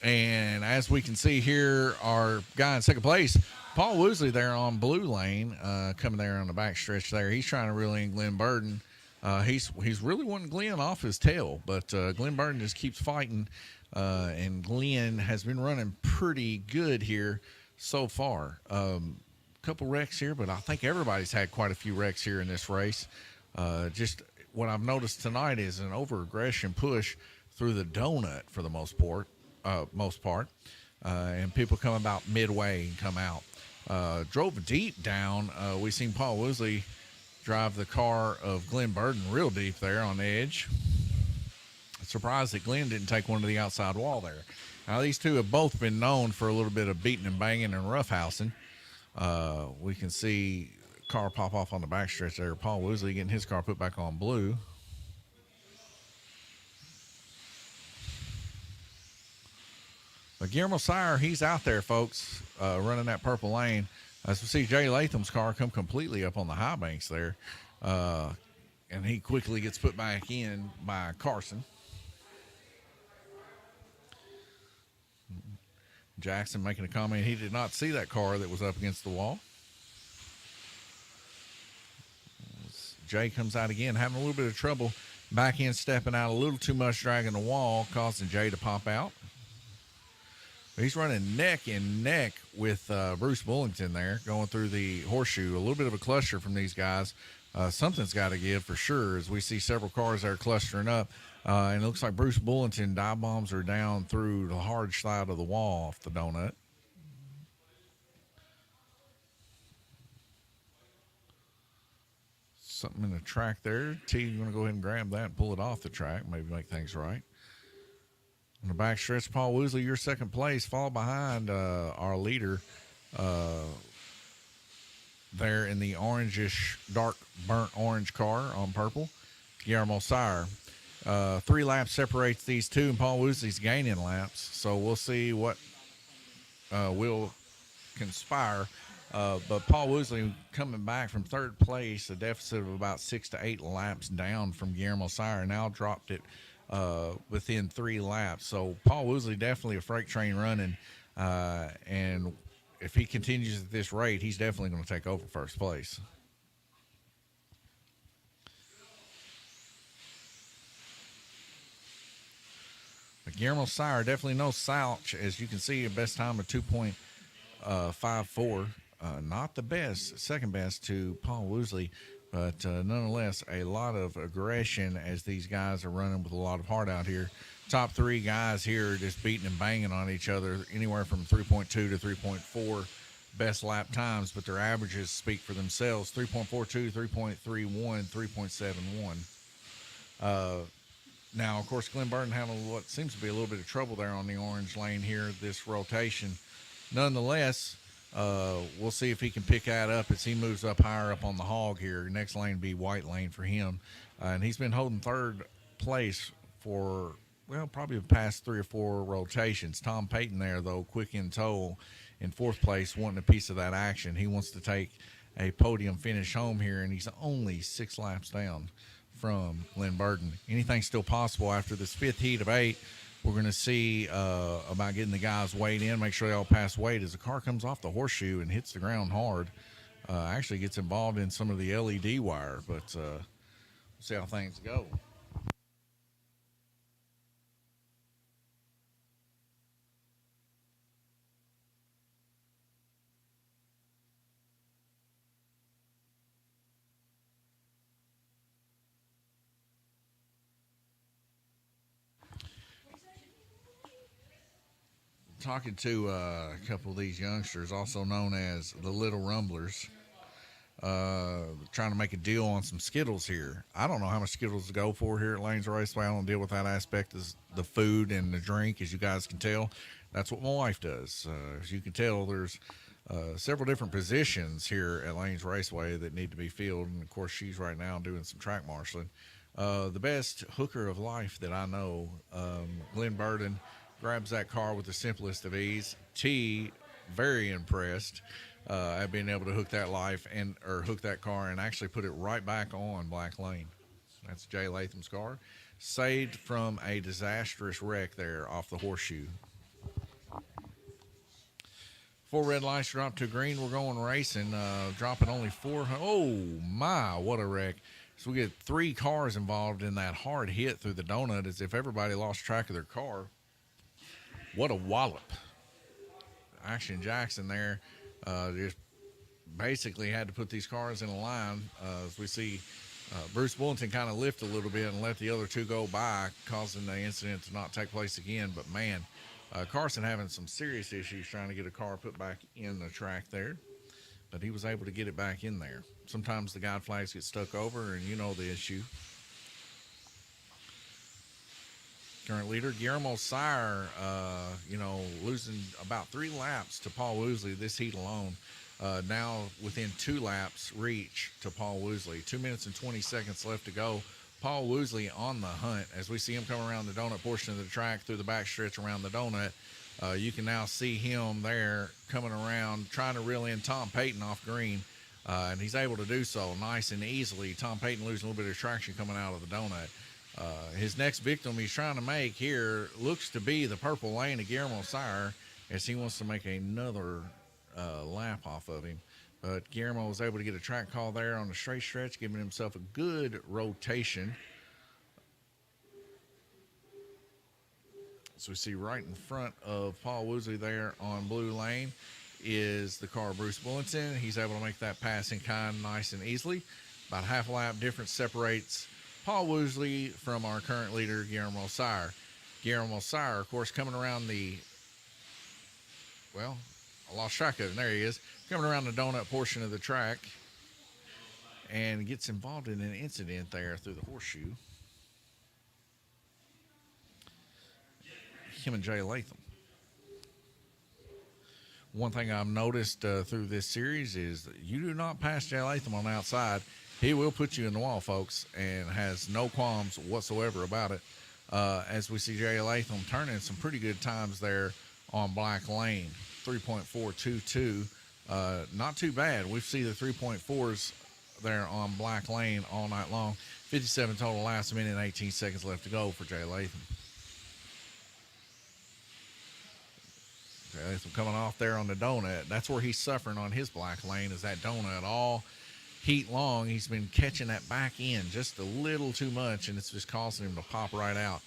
And as we can see here, our guy in second place, Paul Woosley there on blue lane, coming there on the back stretch there. He's trying to reel in Glenn Burden. He's really wanting Glenn off his tail, but Glenn Burden just keeps fighting, and Glenn has been running pretty good here so far. Couple wrecks here, but I think everybody's had quite a few wrecks here in this race. Just what I've noticed tonight is an over-aggression push through the donut for the most part. And people come about midway and come out. Drove deep down. We seen Paul Woosley drive the car of Glenn Burden real deep there on the edge. Surprised that Glenn didn't take one to the outside wall there. Now, these two have both been known for a little bit of beating and banging and roughhousing. We can see car pop off on the backstretch there. Paul Woosley getting his car put back on blue. But Guillermo Sire, he's out there, folks, running that purple lane. As we see Jay Latham's car come completely up on the high banks there. And he quickly gets put back in by Carson. Jackson making a comment. He did not see that car that was up against the wall. Jay comes out again, having a little bit of trouble back in, stepping out a little too much, dragging the wall, causing Jay to pop out. He's running neck and neck with Bruce Bullington there, going through the horseshoe. A little bit of a cluster from these guys. Something's got to give for sure, as we see several cars there clustering up. And it looks like Bruce Bullington dive bombs are down through the hard side of the wall off the donut. Something in the track there. T, you want to go ahead and grab that and pull it off the track, maybe make things right. On the back stretch, Paul Woosley, your second place, fall behind our leader there in the orangish, dark burnt orange car on purple, Guillermo Sire. 3 laps separates these two, and Paul Woosley's gaining laps. So we'll see what will conspire. But Paul Woosley coming back from third place, a deficit of about 6 to 8 laps down from Guillermo Sire, now dropped it within 3 laps. So Paul Woosley definitely a freight train running, and if he continues at this rate, he's definitely going to take over first place. But Guillermo Sire definitely no slouch, as you can see, a best time of 2.54. Not the best, second best to Paul Woosley. But nonetheless, a lot of aggression as these guys are running with a lot of heart out here. Top 3 guys here just beating and banging on each other, anywhere from 3.2 to 3.4 best lap times, but their averages speak for themselves. 3.42, 3.31, 3.71. Now, of course, Glenn Burden having what seems to be a little bit of trouble there on the orange lane here, this rotation. Nonetheless, we'll see if he can pick that up as he moves up higher up on the hog here. Next lane be white lane for him. And he's been holding third place for, well, probably the past 3 or 4 rotations. Tom Payton there, though, quick in tow in fourth place, wanting a piece of that action. He wants to take a podium finish home here, and he's only 6 laps down from Glenn Burden. Anything's still possible after this 5th heat of 8. We're going to see about getting the guys weighed in, make sure they all pass weight as the car comes off the horseshoe and hits the ground hard. Actually gets involved in some of the LED wire, but we'll see how things go. talking to a couple of these youngsters, also known as the Little Rumblers, trying to make a deal on some Skittles here. I don't know how much Skittles to go for here at Lanes Raceway. I don't deal with that aspect as the food and the drink, as you guys can tell. That's what my wife does. As you can tell, there's several different positions here at Lanes Raceway that need to be filled, and of course, she's right now doing some track marshaling. The best hooker of life that I know, Glenn Burden, grabs that car with the simplest of ease. T, very impressed at being able to hook that hook that car and actually put it right back on Black Lane. That's Jay Latham's car, saved from a disastrous wreck there off the horseshoe. 4 red lights drop to green. We're going racing, dropping only 400. Oh my, what a wreck. So we get 3 cars involved in that hard hit through the donut, as if everybody lost track of their car. What a wallop. Action Jackson there just basically had to put these cars in a line. As we see Bruce Bullington kind of lift a little bit and let the other 2 go by, causing the incident to not take place again. But man, Carson having some serious issues trying to get a car put back in the track there. But he was able to get it back in there. Sometimes the guide flags get stuck over, and you know the issue. Current leader, Guillermo Sire, losing about 3 laps to Paul Woosley this heat alone. Now within 2 laps reach to Paul Woosley. 2 minutes and 20 seconds left to go. Paul Woosley on the hunt as we see him come around the donut portion of the track through the backstretch around the donut. You can now see him there coming around, trying to reel in Tom Payton off green, and he's able to do so nice and easily. Tom Payton losing a little bit of traction coming out of the donut. His next victim he's trying to make here looks to be the purple lane of Guillermo Sire, as he wants to make another lap off of him. But Guillermo was able to get a track call there on the straight stretch, giving himself a good rotation. So we see right in front of Paul Woosley there on blue lane is the car Bruce Bullington. He's able to make that pass in kind nice and easily. About half a lap difference separates Paul Woosley from our current leader, Guillermo Sire. Guillermo Sire, of course, coming around I lost track of him. There he is. Coming around the donut portion of the track and gets involved in an incident there through the horseshoe. Him and Jay Latham. One thing I've noticed through this series is that you do not pass Jay Latham on the outside. He will put you in the wall, folks, and has no qualms whatsoever about it. As we see Jay Latham turning some pretty good times there on Black Lane. 3.422. Not too bad. We see the 3.4s there on Black Lane all night long. 57 total laps, a minute and 18 seconds left to go for Jay Latham. Jay Latham coming off there on the donut. That's where he's suffering on his Black Lane, is that donut all heat long. He's been catching that back end just a little too much, and it's just causing him to pop right out.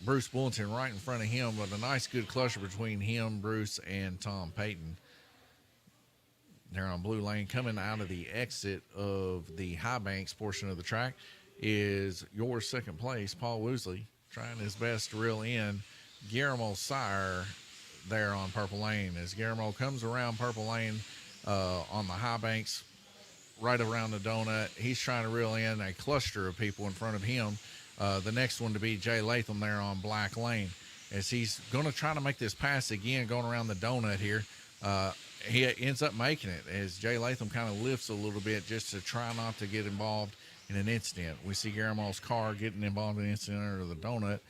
Bruce Bullington right in front of him, but a nice good cluster between him, Bruce, and Tom Payton. There on blue lane, coming out of the exit of the High Banks portion of the track is your second place, Paul Woosley, trying his best to reel in Guillermo Sire there on purple lane. As Guillermo comes around purple lane on the High Banks, right around the donut, he's trying to reel in a cluster of people in front of him. The next one to be Jay Latham there on Black Lane, as he's going to try to make this pass again going around the donut here. He ends up making it as Jay Latham kind of lifts a little bit just to try not to get involved in an incident. We see Guillermo's car getting involved in an incident under the donut.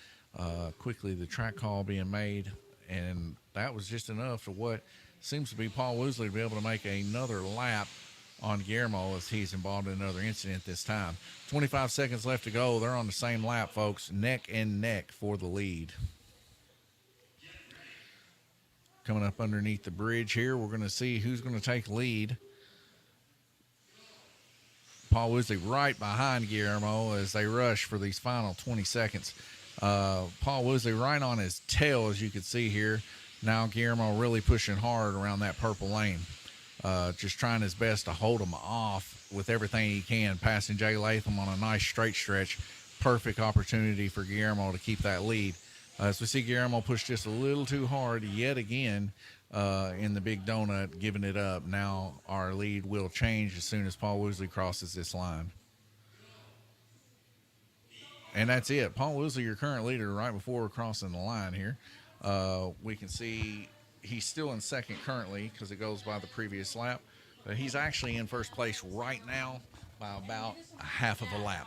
Quickly the track call being made, and that was just enough for what seems to be Paul Woosley to be able to make another lap on Guillermo as he's involved in another incident this time. 25 seconds left to go. They're on the same lap, folks, neck and neck for the lead. Coming up underneath the bridge here, we're going to see who's going to take lead. Paul Woosley right behind Guillermo as they rush for these final 20 seconds. Paul Woosley right on his tail, as you can see here. Now Guillermo really pushing hard around that purple lane. Just trying his best to hold him off with everything he can, passing Jay Latham on a nice straight stretch. Perfect opportunity for Guillermo to keep that lead. As we see Guillermo push just a little too hard yet again in the big donut, giving it up. Now our lead will change as soon as Paul Woosley crosses this line. And that's it. Paul Woosley, your current leader, right before crossing the line here. We can see he's still in second currently because it goes by the previous lap. But he's actually in first place right now by about a half of a lap.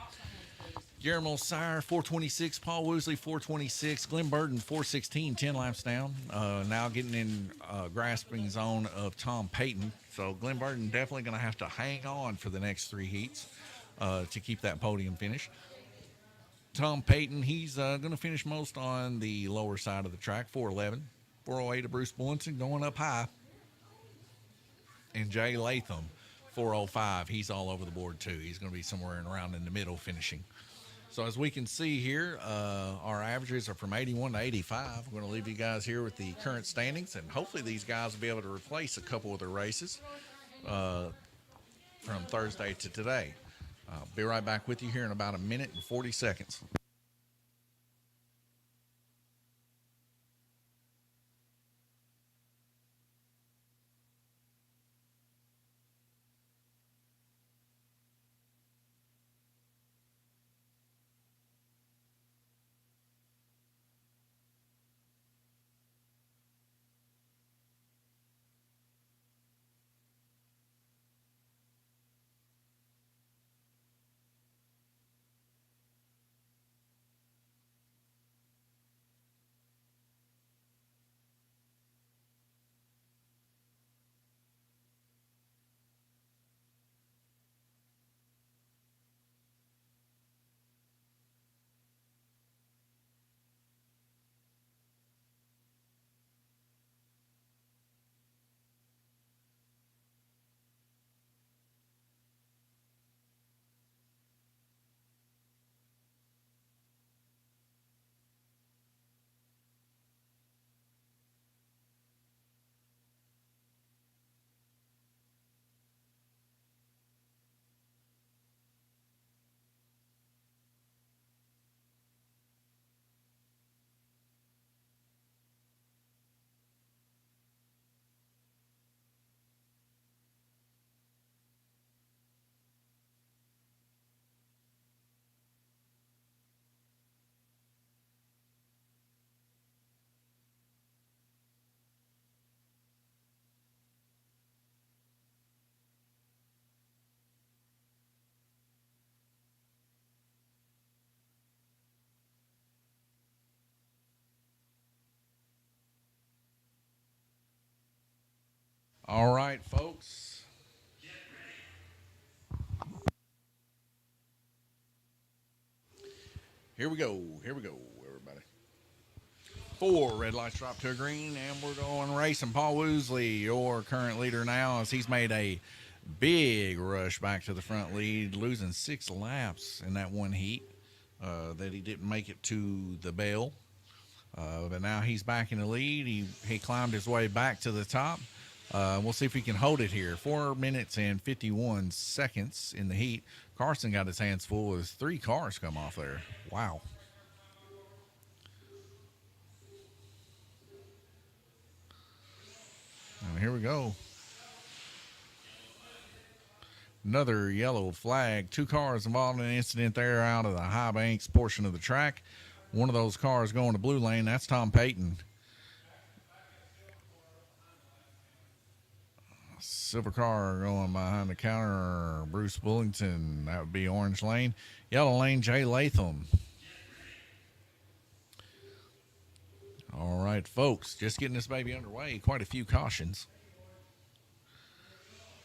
Guillermo Sire, 426. Paul Woosley, 426. Glenn Burden, 416, 10 laps down. Now getting in grasping zone of Tom Payton. So Glenn Burden definitely going to have to hang on for the next 3 heats to keep that podium finish. Tom Payton, he's going to finish most on the lower side of the track, 411. 408 of Bruce Bullinson going up high. And Jay Latham, 405. He's all over the board, too. He's going to be somewhere around in the middle finishing. So as we can see here, our averages are from 81 to 85. We're going to leave you guys here with the current standings, and hopefully these guys will be able to replace a couple of their races from Thursday to today. I'll be right back with you here in about a minute and 40 seconds. All right, folks. Here we go, everybody. 4 red lights drop to a green, and we're going racing. Paul Woosley, your current leader now, as he's made a big rush back to the front lead, losing 6 laps in that one heat that he didn't make it to the bell. But now he's back in the lead. He climbed his way back to the top. We'll see if he can hold it here. 4 minutes and 51 seconds in the heat. Carson got his hands full as 3 cars come off there. Wow. And here we go. Another yellow flag. 2 cars involved in an incident there out of the high banks portion of the track. One of those cars going to blue lane. That's Tom Payton. Silver car going behind the counter, Bruce Bullington. That would be orange lane. Yellow lane, Jay Latham. All right, folks, just getting this baby underway. Quite a few cautions.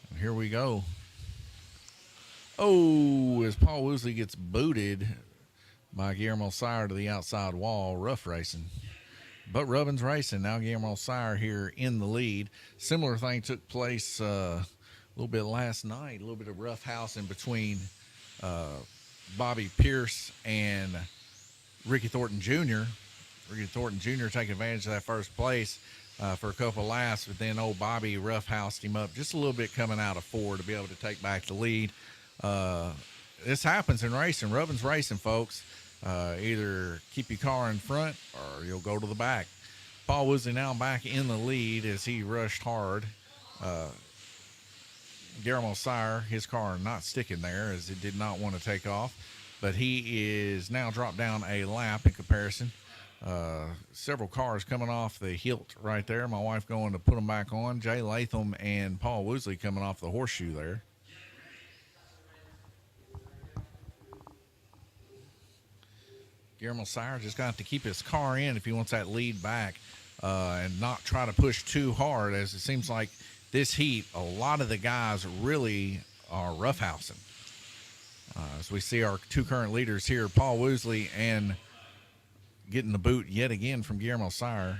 And here we go. Oh, as Paul Woosley gets booted by Guillermo Sire to the outside wall. Rough racing. But Rubbins Racing, now Guillermo Sire here in the lead. Similar thing took place a little bit last night. A little bit of rough house in between Bobby Pierce and Ricky Thornton Jr. Ricky Thornton Jr. taking advantage of that first place for a couple of laps, but then old Bobby roughhoused him up just a little bit coming out of 4 to be able to take back the lead. This happens in racing. Rubbins Racing, folks. Either keep your car in front or you'll go to the back. Paul Woodley now back in the lead as he rushed hard. Guillermo Sire, his car not sticking there as it did not want to take off, but he is now dropped down a lap in comparison. Several cars coming off the hilt right there. My wife going to put them back on. Jay Latham and Paul Woodley coming off the horseshoe there. Guillermo Sire just got to keep his car in if he wants that lead back and not try to push too hard, as it seems like this heat, a lot of the guys really are roughhousing. As we see our two current leaders here, Paul Woodley and getting the boot yet again from Guillermo Sire.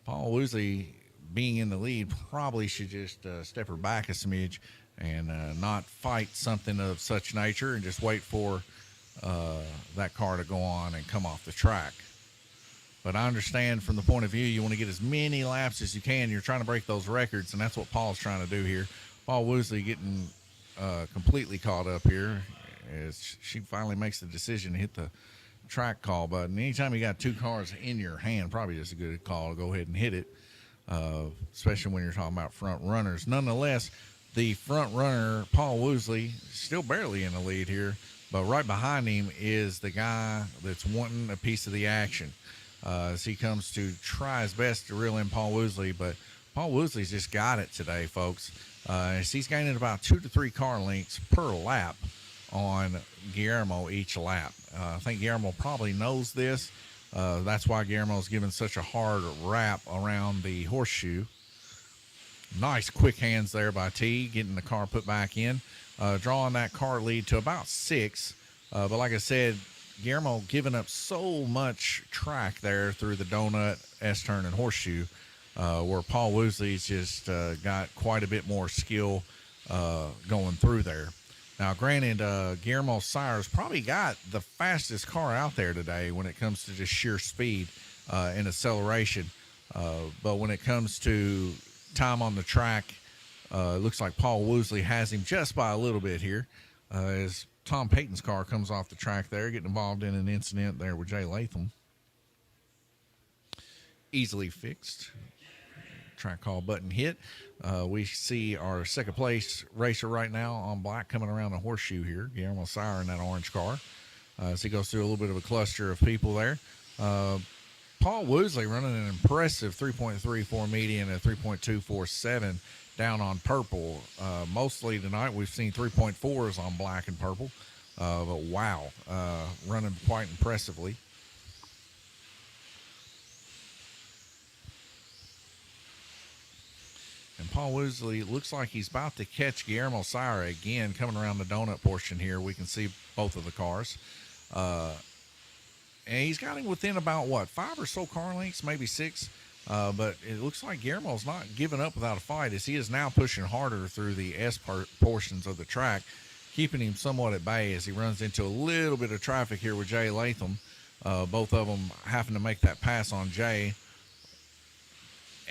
Paul Woodley being in the lead probably should just step her back a smidge and not fight something of such nature and just wait for that car to go on and come off the track. But I understand from the point of view, you want to get as many laps as you can. You're trying to break those records, and that's what Paul's trying to do here. Paul Woodley getting completely caught up here as she finally makes the decision to hit the track call button. Anytime you got two cars in your hand, probably just a good call to go ahead and hit it, especially when you're talking about front runners. Nonetheless, the front runner, Paul Woodley, still barely in the lead here, but right behind him is the guy that's wanting a piece of the action. As he comes to try his best to reel in Paul Woodley, but Paul Woodley's just got it today, folks. As he's gaining about 2 to 3 car lengths per lap on Guillermo each lap. I think Guillermo probably knows this. That's why Guillermo's given such a hard wrap around the horseshoe. Nice quick hands there by T, getting the car put back in, drawing that car lead to about 6. But like I said, Guillermo giving up so much track there through the donut, S-turn, and horseshoe, where Paul Woodley's just got quite a bit more skill going through there. Now, granted, Guillermo Sire's probably got the fastest car out there today when it comes to just sheer speed and acceleration. But when it comes to time on the track, it looks like Paul Woodley has him just by a little bit here. As Tom Payton's car comes off the track there, getting involved in an incident there with Jay Latham. Easily fixed. Track call button hit. We see our second place racer right now on black coming around the horseshoe here, Guillermo Sire in that orange car. As he goes through a little bit of a cluster of people there. Paul Woodley running an impressive 3.34 median and 3.247 down on purple. Mostly tonight we've seen 3.4s on black and purple. But wow, running quite impressively. And Paul Woodley looks like he's about to catch Guillermo Sire again coming around the donut portion here. We can see both of the cars. And he's got him within about, 5 or so car lengths, maybe 6. But it looks like Guillermo's not giving up without a fight, as he is now pushing harder through the S portions of the track, keeping him somewhat at bay as he runs into a little bit of traffic here with Jay Latham. Both of them having to make that pass on Jay.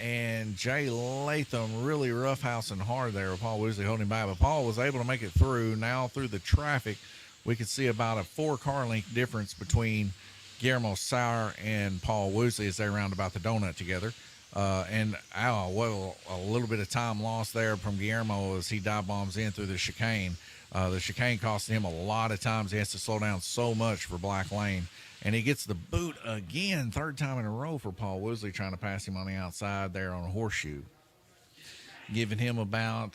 And Jay Latham really roughhousing hard there with Paul Woodley holding back. But Paul was able to make it through. Now through the traffic, we can see about a 4 car length difference between Guillermo Sire and Paul Woodley as they round about the donut together. And a little bit of time lost there from Guillermo as he dive bombs in through the chicane. The chicane costing him a lot of times. He has to slow down so much for Black Lane. And he gets the boot again, 3rd time in a row for Paul Woodley, trying to pass him on the outside there on a horseshoe. Giving him about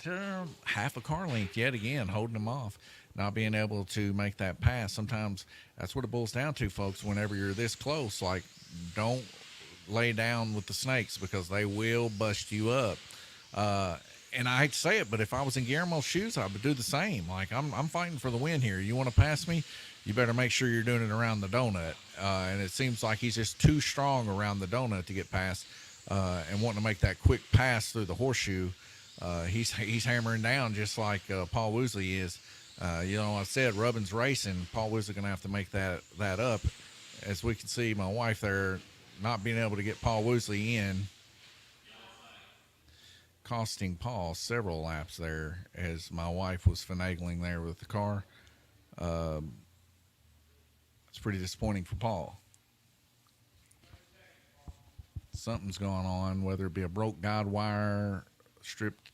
half a car length yet again, holding him off, not being able to make that pass. Sometimes that's what it boils down to, folks, whenever you're this close. Like, don't lay down with the snakes because they will bust you up. And I hate to say it, but if I was in Guillermo's shoes, I would do the same. Like, I'm fighting for the win here. You want to pass me? You better make sure you're doing it around the donut. And it seems like he's just too strong around the donut to get past and wanting to make that quick pass through the horseshoe. He's hammering down just like Paul Woodley is. I said Rubbin's racing. Paul Woodley going to have to make that up. As we can see, my wife there not being able to get Paul Woodley in, costing Paul several laps there as my wife was finagling there with the car. As It's pretty disappointing for Paul. Something's going on, whether it be a broke guide wire, stripped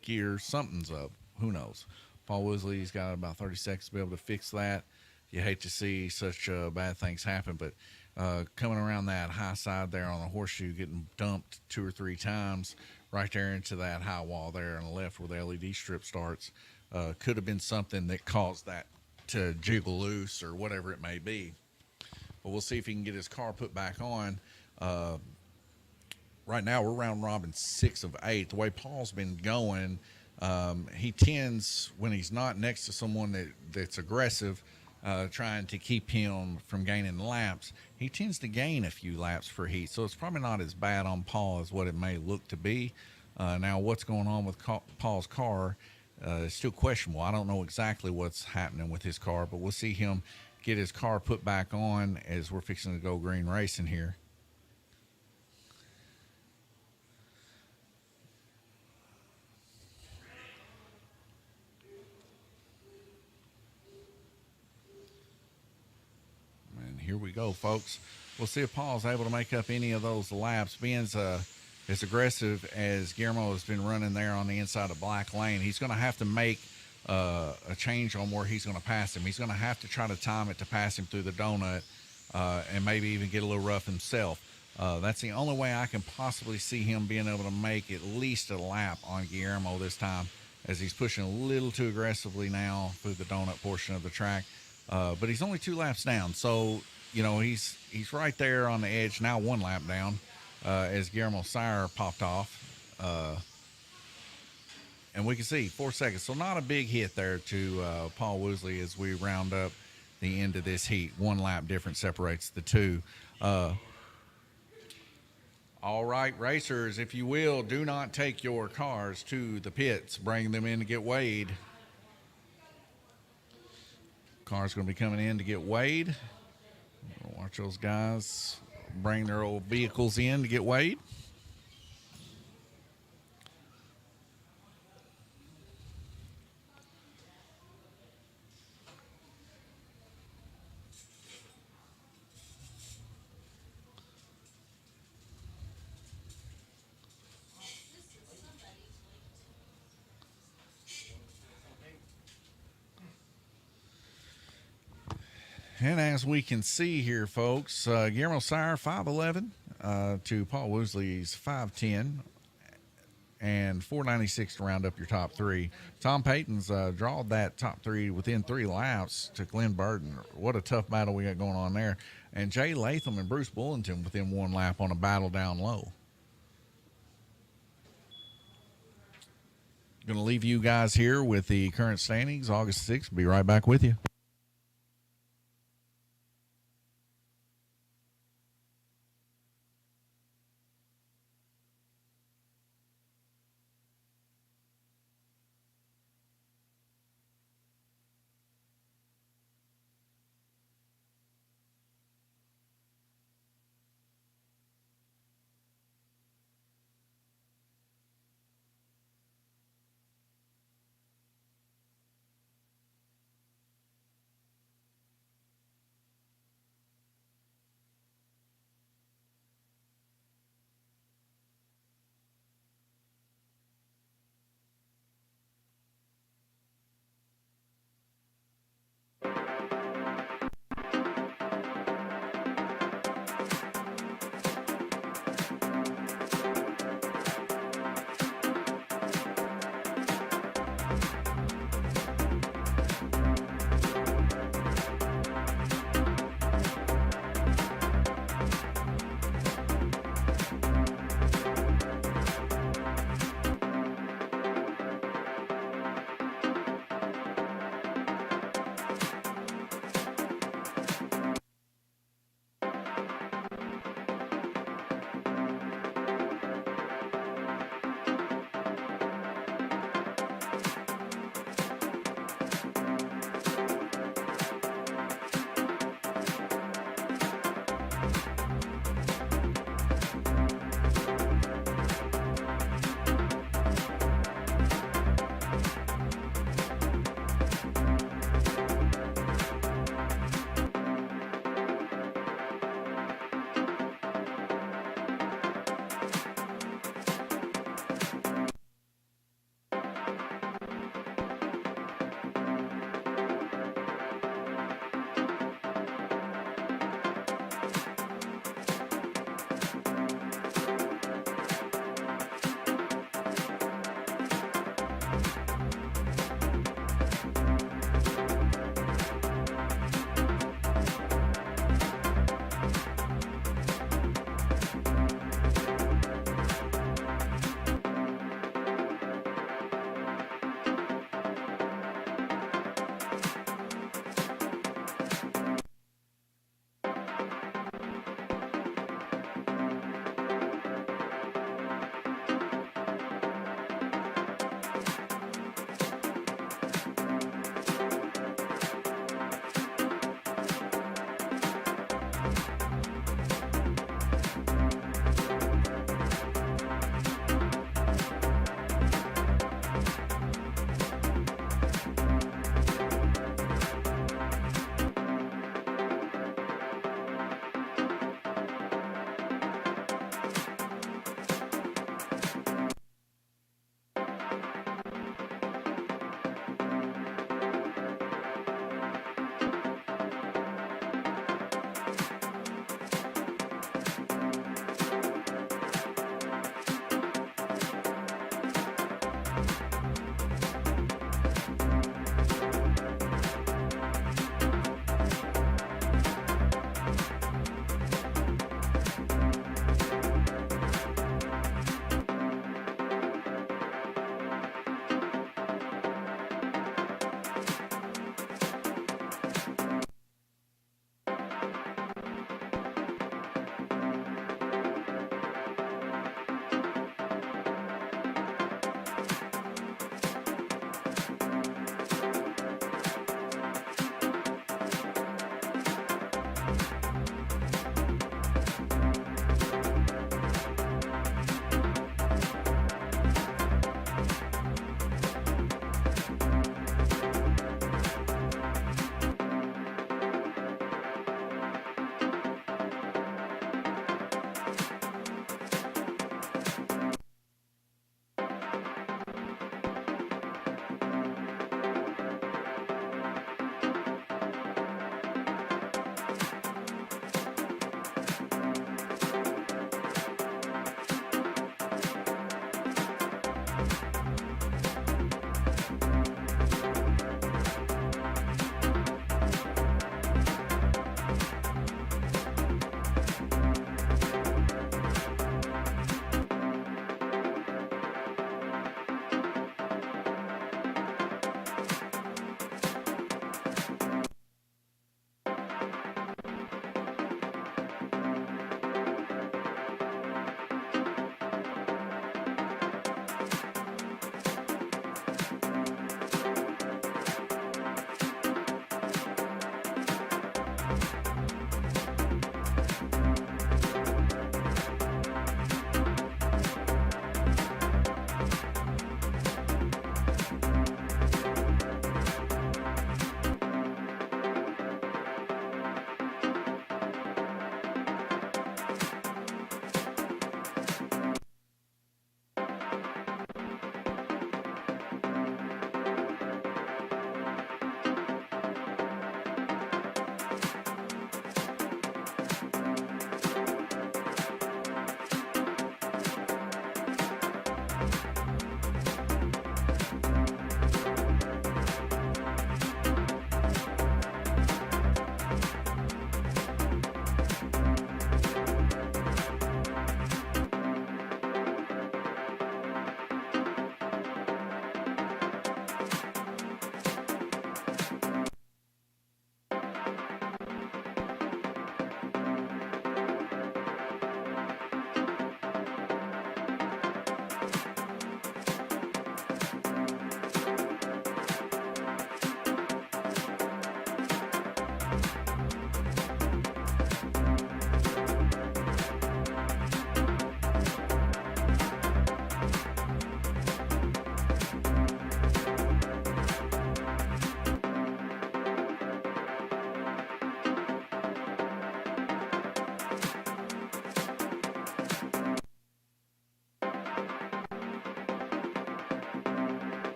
gear, something's up. Who knows? Paul Woosley's got about 30 seconds to be able to fix that. You hate to see such bad things happen, but coming around that high side there on the horseshoe, getting dumped 2 or 3 times right there into that high wall there on the left where the LED strip starts, could have been something that caused that to jiggle loose or whatever it may be. But we'll see if he can get his car put back on. Right now, we're round robin 6 of 8. The way Paul's been going, he tends, when he's not next to someone that's aggressive, trying to keep him from gaining laps, he tends to gain a few laps per heat. So it's probably not as bad on Paul as what it may look to be. Now, what's going on with Paul's car is still questionable. I don't know exactly what's happening with his car, but we'll see him get his car put back on as we're fixing to go green racing here. Here we go, folks. We'll see if Paul's able to make up any of those laps. Being as aggressive as Guillermo has been running there on the inside of Black Lane, he's going to have to make a change on where he's going to pass him. He's going to have to try to time it to pass him through the donut and maybe even get a little rough himself. That's the only way I can possibly see him being able to make at least a lap on Guillermo this time, as he's pushing a little too aggressively now through the donut portion of the track. But he's only 2 laps down, so he's right there on the edge now, 1 lap down, as Guillermo Sire popped off. And we can see 4 seconds. So not a big hit there to Paul Woosley as we round up the end of this heat. 1 lap difference separates the two. All right, racers, if you will, do not take your cars to the pits. Bring them in to get weighed. Car's going to be coming in to get weighed. Watch those guys bring their old vehicles in to get weighed. And as we can see here, folks, Guillermo Sire, 5'11", to Paul Woosley's 5'10", and 496 to round up your top 3. Tom Payton's drawed that top 3 within 3 laps to Glenn Burton. What a tough battle we got going on there. And Jay Latham and Bruce Bullington within 1 lap on a battle down low. Going to leave you guys here with the current standings, August 6th. Be right back with you.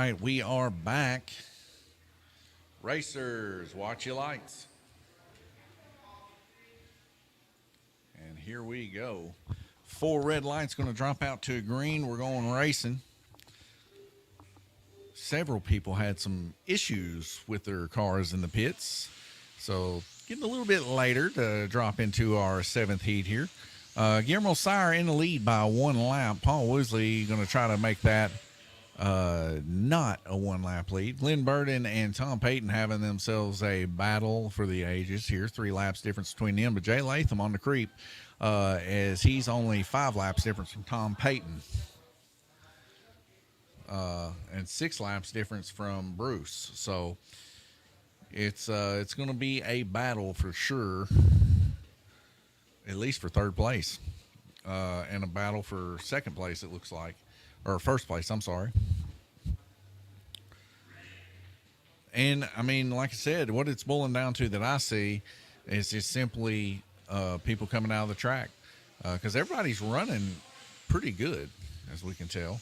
right, we are back. Racers, watch your lights. And here we go. 4 red lights going to drop out to green. We're going racing. Several people had some issues with their cars in the pits. So getting a little bit later to drop into our 7th heat here. Guillermo Sire in the lead by 1 lap. Paul Woosley going to try to make that not a 1-lap lead. Glenn Burden and Tom Payton having themselves a battle for the ages here. 3 laps difference between them. But Jay Latham on the creep as he's only 5 laps difference from Tom Payton. And 6 laps difference from Bruce. So it's going to be a battle for sure, at least for 3rd place, and a battle for 2nd place, it looks like, or 1st place, I'm sorry. And, I mean, like I said, what it's boiling down to that I see is just simply people coming out of the track, because everybody's running pretty good, as we can tell.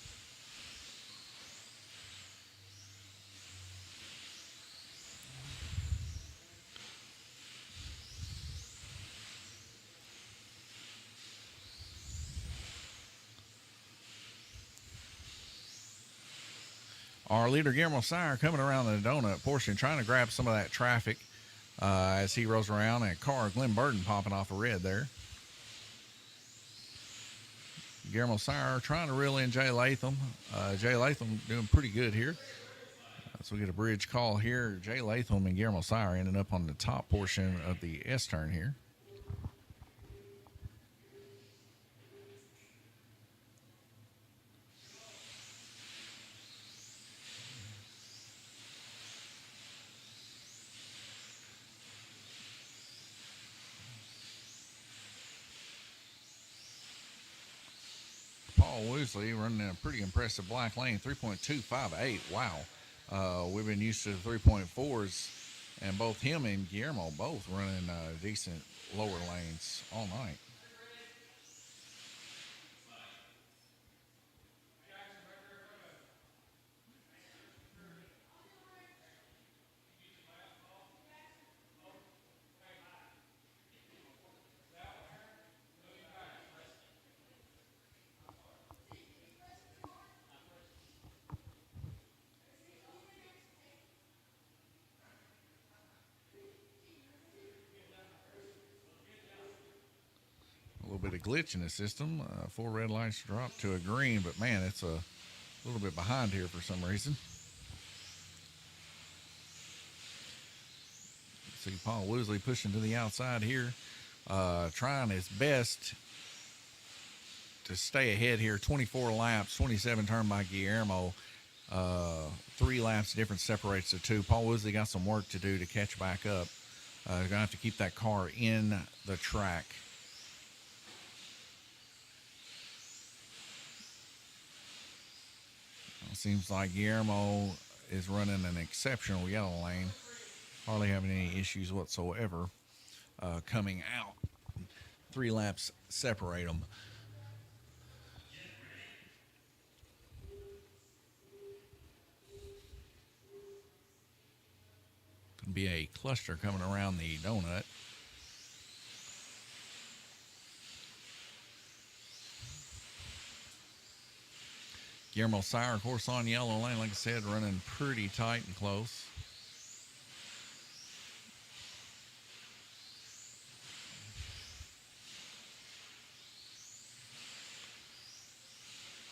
Our leader, Guillermo Sire, coming around the donut portion, trying to grab some of that traffic as he rolls around. And car, Glenn Burden, popping off a red there. Guillermo Sire trying to reel in Jay Latham. Jay Latham doing pretty good here. So we get a bridge call here. Jay Latham and Guillermo Sire ending up on the top portion of the S turn here. Paul Woosley running a pretty impressive black lane, 3.258. Wow. We've been used to the 3.4s, and both him and Guillermo both running decent lower lanes all night. A little bit of glitch in the system. 4 red lights drop to a green, but man, it's a little bit behind here for some reason. See Paul Woosley pushing to the outside here, trying his best to stay ahead here. 24 laps, 27 turned by Guillermo. 3 laps difference separates the two. Paul Woosley got some work to do to catch back up. They're going to have to keep that car in the track. Seems like Guillermo is running an exceptional yellow lane. Hardly having any issues whatsoever coming out. 3 laps separate them. Could be a cluster coming around the donut. Guillermo Sire, of course, on yellow lane, like I said, running pretty tight and close.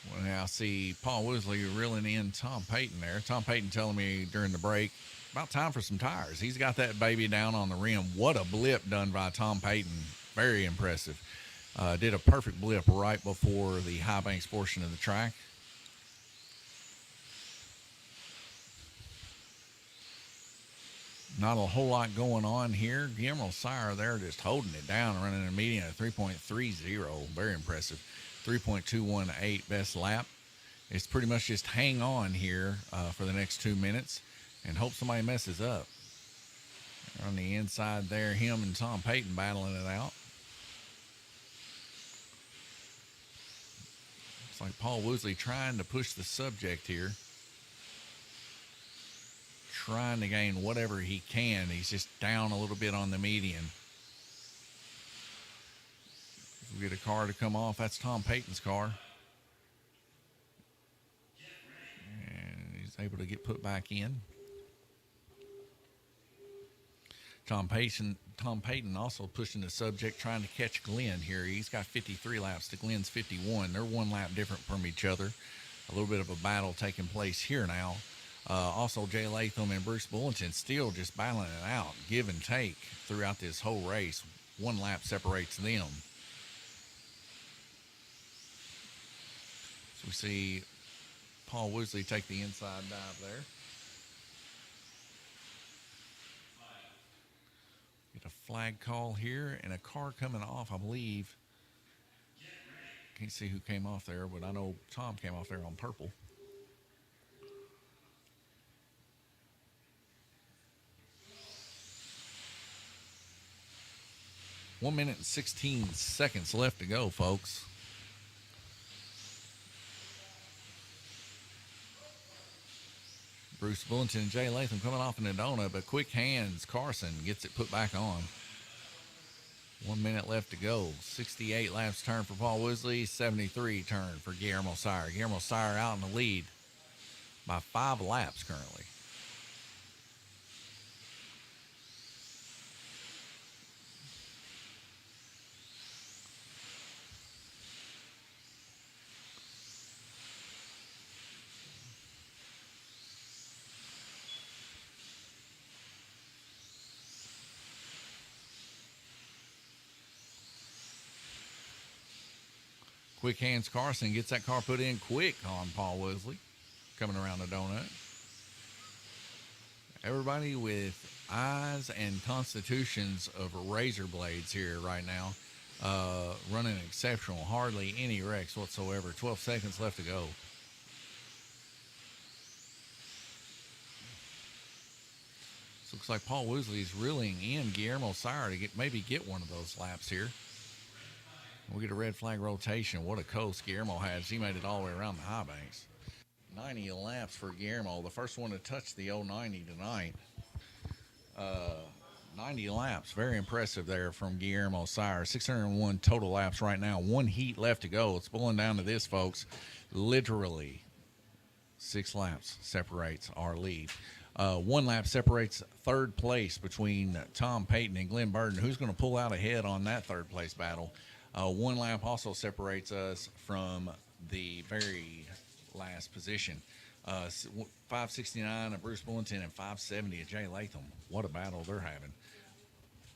Well, now I see Paul Woosley reeling in Tom Payton there. Tom Payton telling me during the break, about time for some tires. He's got that baby down on the rim. What a blip done by Tom Payton. Very impressive. Did a perfect blip right before the high banks portion of the track. Not a whole lot going on here. Guillermo Sire there just holding it down, running a median at 3.30. Very impressive. 3.218 best lap. It's pretty much just hang on here for the next 2 minutes and hope somebody messes up. On the inside there, him and Tom Payton battling it out. Looks like Paul Woosley trying to push the subject here. trying to gain whatever he can. He's just down a little bit on the median. We get a car to come off. That's Tom Payton's car. And he's able to get put back in. Tom Payton also pushing the subject, trying to catch Glenn here. He's got 53 laps to Glenn's 51. They're 1 lap different from each other. A little bit of a battle taking place here now. Also, Jay Latham and Bruce Bullington still just battling it out, give and take throughout this whole race. 1 lap separates them. So we see Paul Woosley take the inside dive there. Get a flag call here and a car coming off, I believe. Can't see who came off there, but I know Tom came off there on purple. One minute and 16 seconds left to go, folks. Bruce Bullington and Jay Latham coming off in the donut, but quick hands. Carson gets it put back on. 1 minute left to go. 68 laps turn for Paul Woosley. 73 turn for Guillermo Sire. Guillermo Sire out in the lead by 5 laps currently. Quick hands Carson gets that car put in quick on Paul Woosley coming around the donut. Everybody with eyes and constitutions of razor blades here right now, running exceptional. Hardly any wrecks whatsoever. 12 seconds left to go. So looks like Paul Woosley is reeling in Guillermo Sire to maybe get one of those laps here. We'll get a red flag rotation. What a coast Guillermo had. He made it all the way around the high banks. 90 laps for Guillermo. The first one to touch the 090 tonight. 90 laps. Very impressive there from Guillermo Sire. 601 total laps right now. 1 heat left to go. It's pulling down to this, folks. Literally 6 laps separates our lead. 1 lap separates third place between Tom Payton and Glenn Burden. Who's going to pull out ahead on that third place battle? 1 lap also separates us from the very last position. 569 of Bruce Bullington and 570 of Jay Latham. What a battle they're having.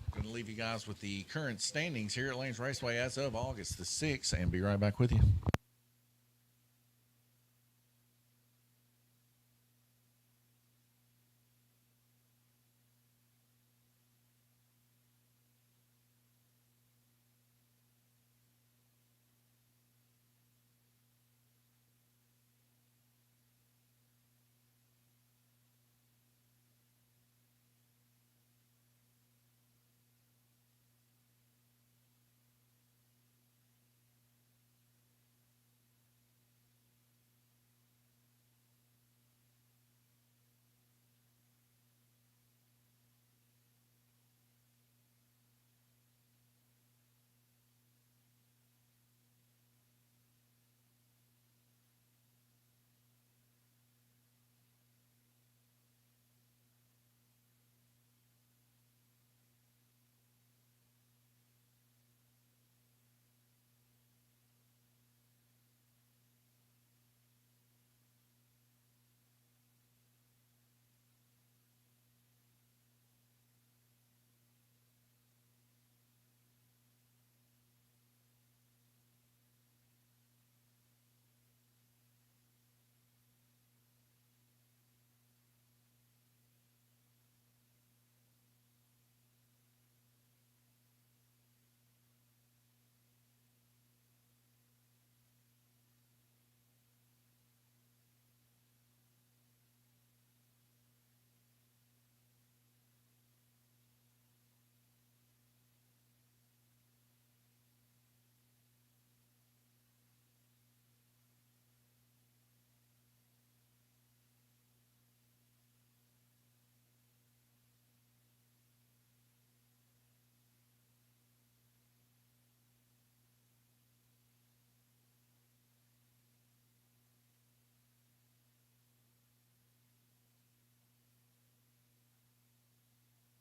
I'm going to leave you guys with the current standings here at Lanes Raceway as of August the 6th and be right back with you.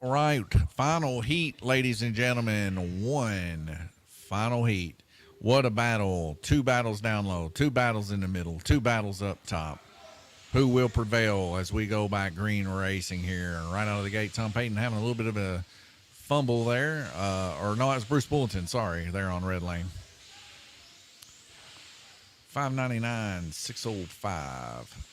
All right, final heat, ladies and gentlemen. One final heat. What a battle. Two battles down low, two battles in the middle, two battles up top. Who will prevail as we go back green racing here? Right out of the gate, Tom Payton having a little bit of a fumble there. Or no, that's Bruce Bulletin, sorry, there on red lane. 599, 605.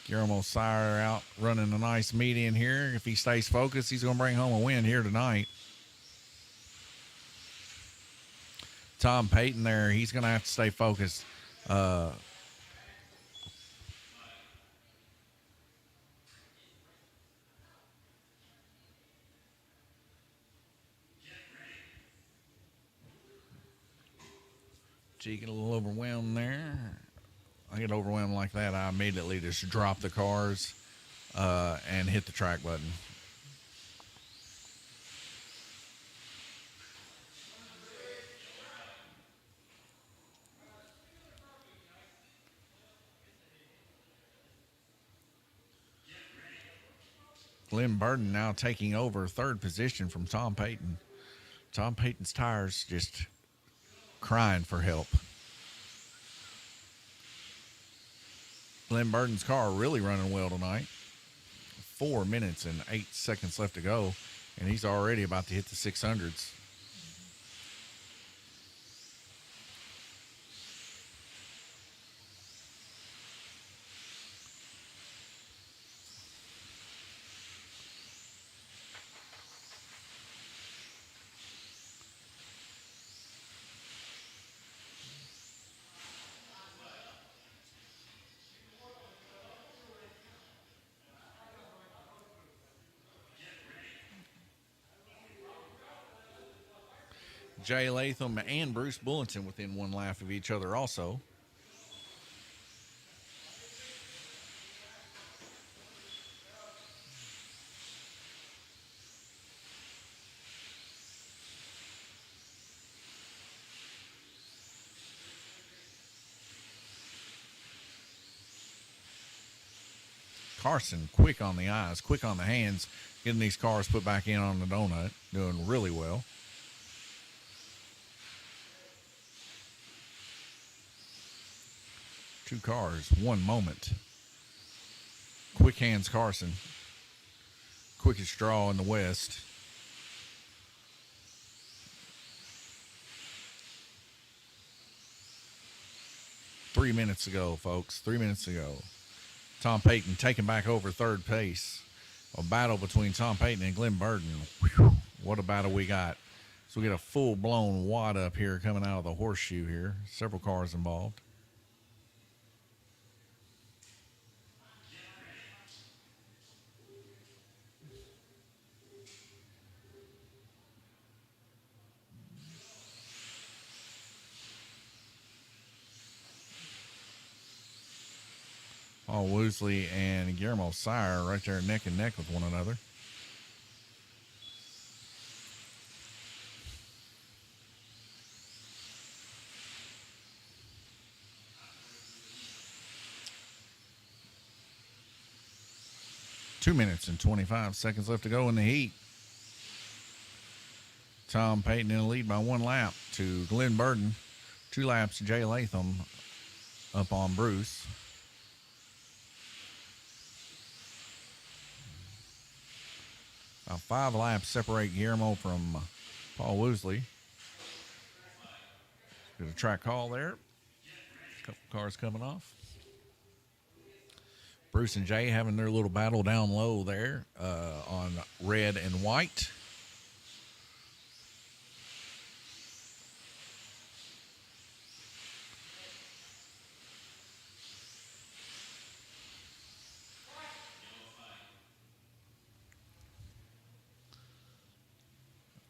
Guillermo Sire out running a nice median here. If he stays focused, he's going to bring home a win here tonight. Tom Payton there, he's going to have to stay focused. Gee, get a little overwhelmed there. I get overwhelmed like that, I immediately just drop the cars and hit the track button. Glenn Burden now taking over third position from Tom Payton. Tom Payton's tires just crying for help. Glenn Burden's car really running well tonight. 4 minutes and 8 seconds left to go, and he's already about to hit the 600s. Jay Latham and Bruce Bulletin within one lap of each other also. Carson, quick on the eyes, quick on the hands, getting these cars put back in on the donut, doing really well. Two cars, one moment. Quick hands Carson. Quickest draw in the West. Three minutes ago, folks. 3 minutes ago. Tom Payton taking back over third place. A battle between Tom Payton and Glenn Burden. Whew, what a battle we got. So we get a full-blown wad up here coming out of the horseshoe here. Several cars involved. Paul Woosley and Guillermo Sire right there neck and neck with one another. Two minutes and 25 seconds left to go in the heat. Tom Payton in the lead by one lap to Glenn Burden. 2 laps, Jay Latham up on Bruce. About 5 laps separate Guillermo from Paul Woosley. Got a track call there. A couple cars coming off. Bruce and Jay having their little battle down low there on red and white.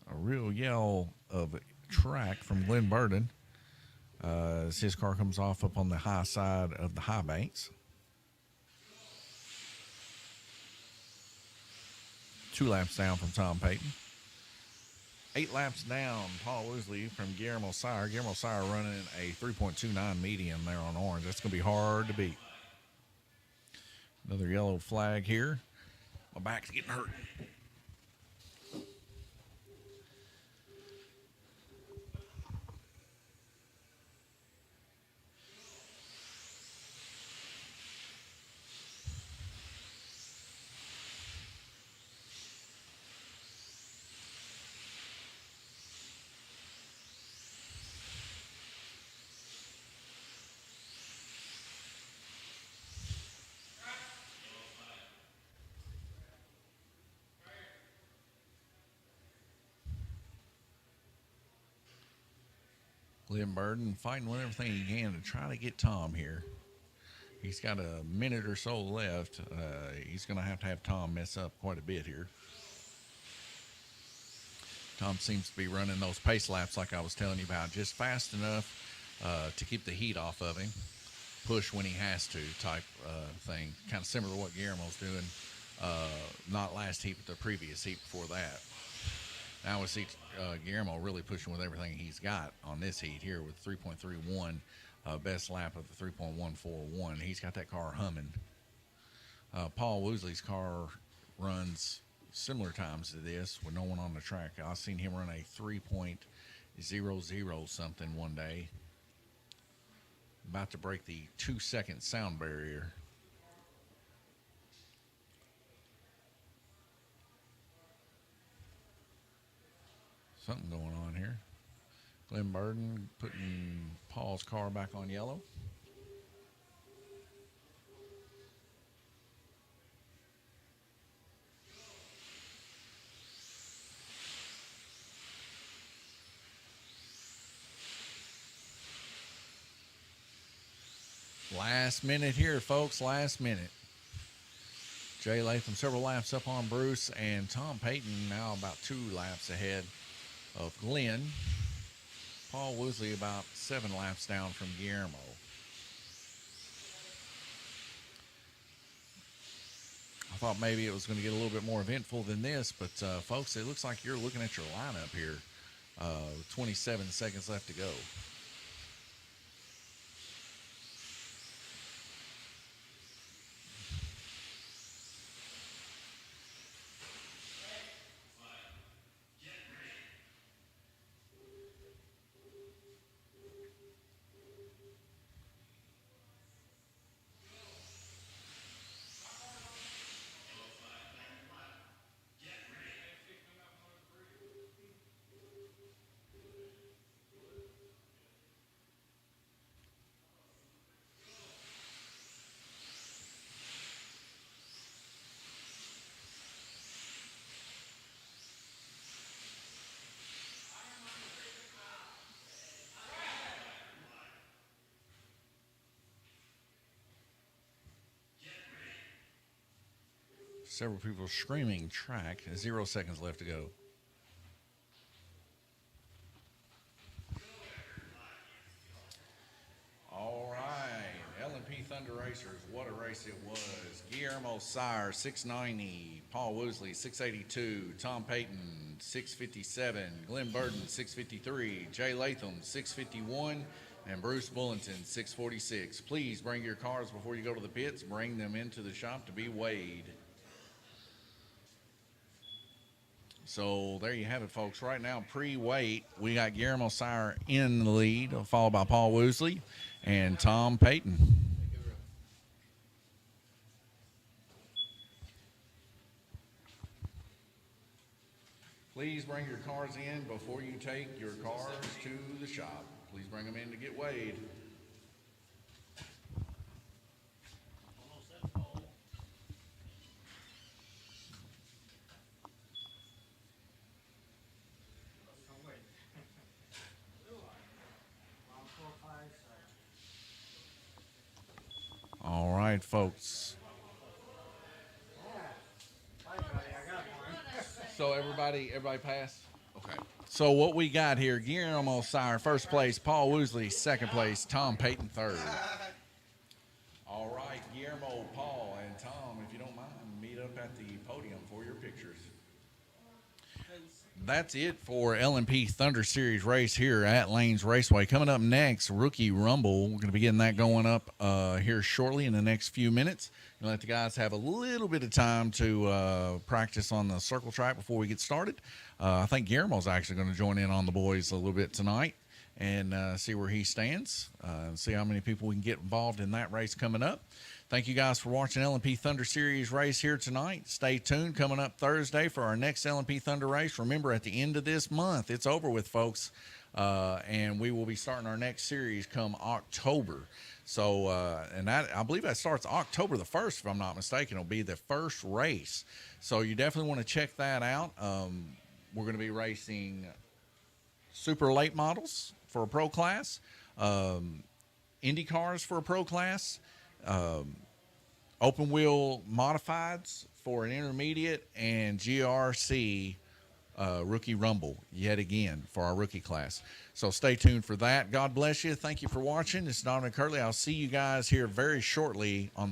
A real yell of track from Glenn Burden as his car comes off up on the high side of the high banks. 2 laps down from Tom Payton. 8 laps down, Paul Woosley from Guillermo Sire. Guillermo Sire running a 3.29 median there on orange. That's going to be hard to beat. Another yellow flag here. My back's getting hurt. Glenn Burden fighting with everything he can to try to get Tom here. He's got a minute or so left. He's going to have Tom mess up quite a bit here. Tom seems to be running those pace laps like I was telling you about, just fast enough to keep the heat off of him. Push when he has to type thing. Kind of similar to what Guillermo's doing. Not last heat, but the previous heat before that. Now we see Guillermo really pushing with everything he's got on this heat here with 3.31. Best lap of the 3.141. He's got that car humming. Paul Woosley's car runs similar times to this with no one on the track. I've seen him run a 3.00 something one day. About to break the 2-second sound barrier. Something going on here. Glenn Burden putting Paul's car back on yellow. Last minute here, folks. Last minute. Jay Latham several laps up on Bruce, and Tom Payton now about 2 laps ahead of Glenn. Paul Woosley about 7 laps down from Guillermo. I thought maybe it was going to get a little bit more eventful than this, but folks, it looks like you're looking at your lineup here. 27 seconds left to go. Several people screaming track. 0 seconds left to go. All right. L&P Thunder Racers. What a race it was. Guillermo Sire, 690. Paul Woosley, 682. Tom Payton, 657. Glenn Burden, 653. Jay Latham, 651. And Bruce Bullington, 646. Please bring your cars before you go to the pits. Bring them into the shop to be weighed. So there you have it, folks. Right now, pre-weight, we got Guillermo Sire in the lead, followed by Paul Woosley and Tom Payton. Please bring your cars in before you take your cars to the shop. Please bring them in to get weighed. All right, folks. So everybody passed? Okay. So what we got here, Guillermo Sire, first place. Paul Woosley, second place. Tom Payton, third. All right, Guillermo, Paul, and Tom, if you don't mind, meet up at the podium for your pictures. That's it for LMP Thunder Series race here at Lanes Raceway. Coming up next, Rookie Rumble. We're going to be getting that going up here shortly in the next few minutes. And let the guys have a little bit of time to practice on the circle track before we get started. I think Guillermo's actually going to join in on the boys a little bit tonight and see where he stands and see how many people we can get involved in that race coming up. Thank you guys for watching LMP Thunder Series race here tonight. Stay tuned. Coming up Thursday for our next LMP Thunder race. Remember, at the end of this month, it's over with, folks, and we will be starting our next series come October. So, and that, I believe that starts October the 1st, if I'm not mistaken. It'll be the first race. So you definitely want to check that out. We're going to be racing super late models for a pro class, Indy cars for a pro class, open wheel modifieds for an intermediate, and GRC Rookie Rumble yet again for our rookie class. So stay tuned for that. God bless you. Thank you for watching. This is Donovan Curley. I'll see you guys here very shortly on the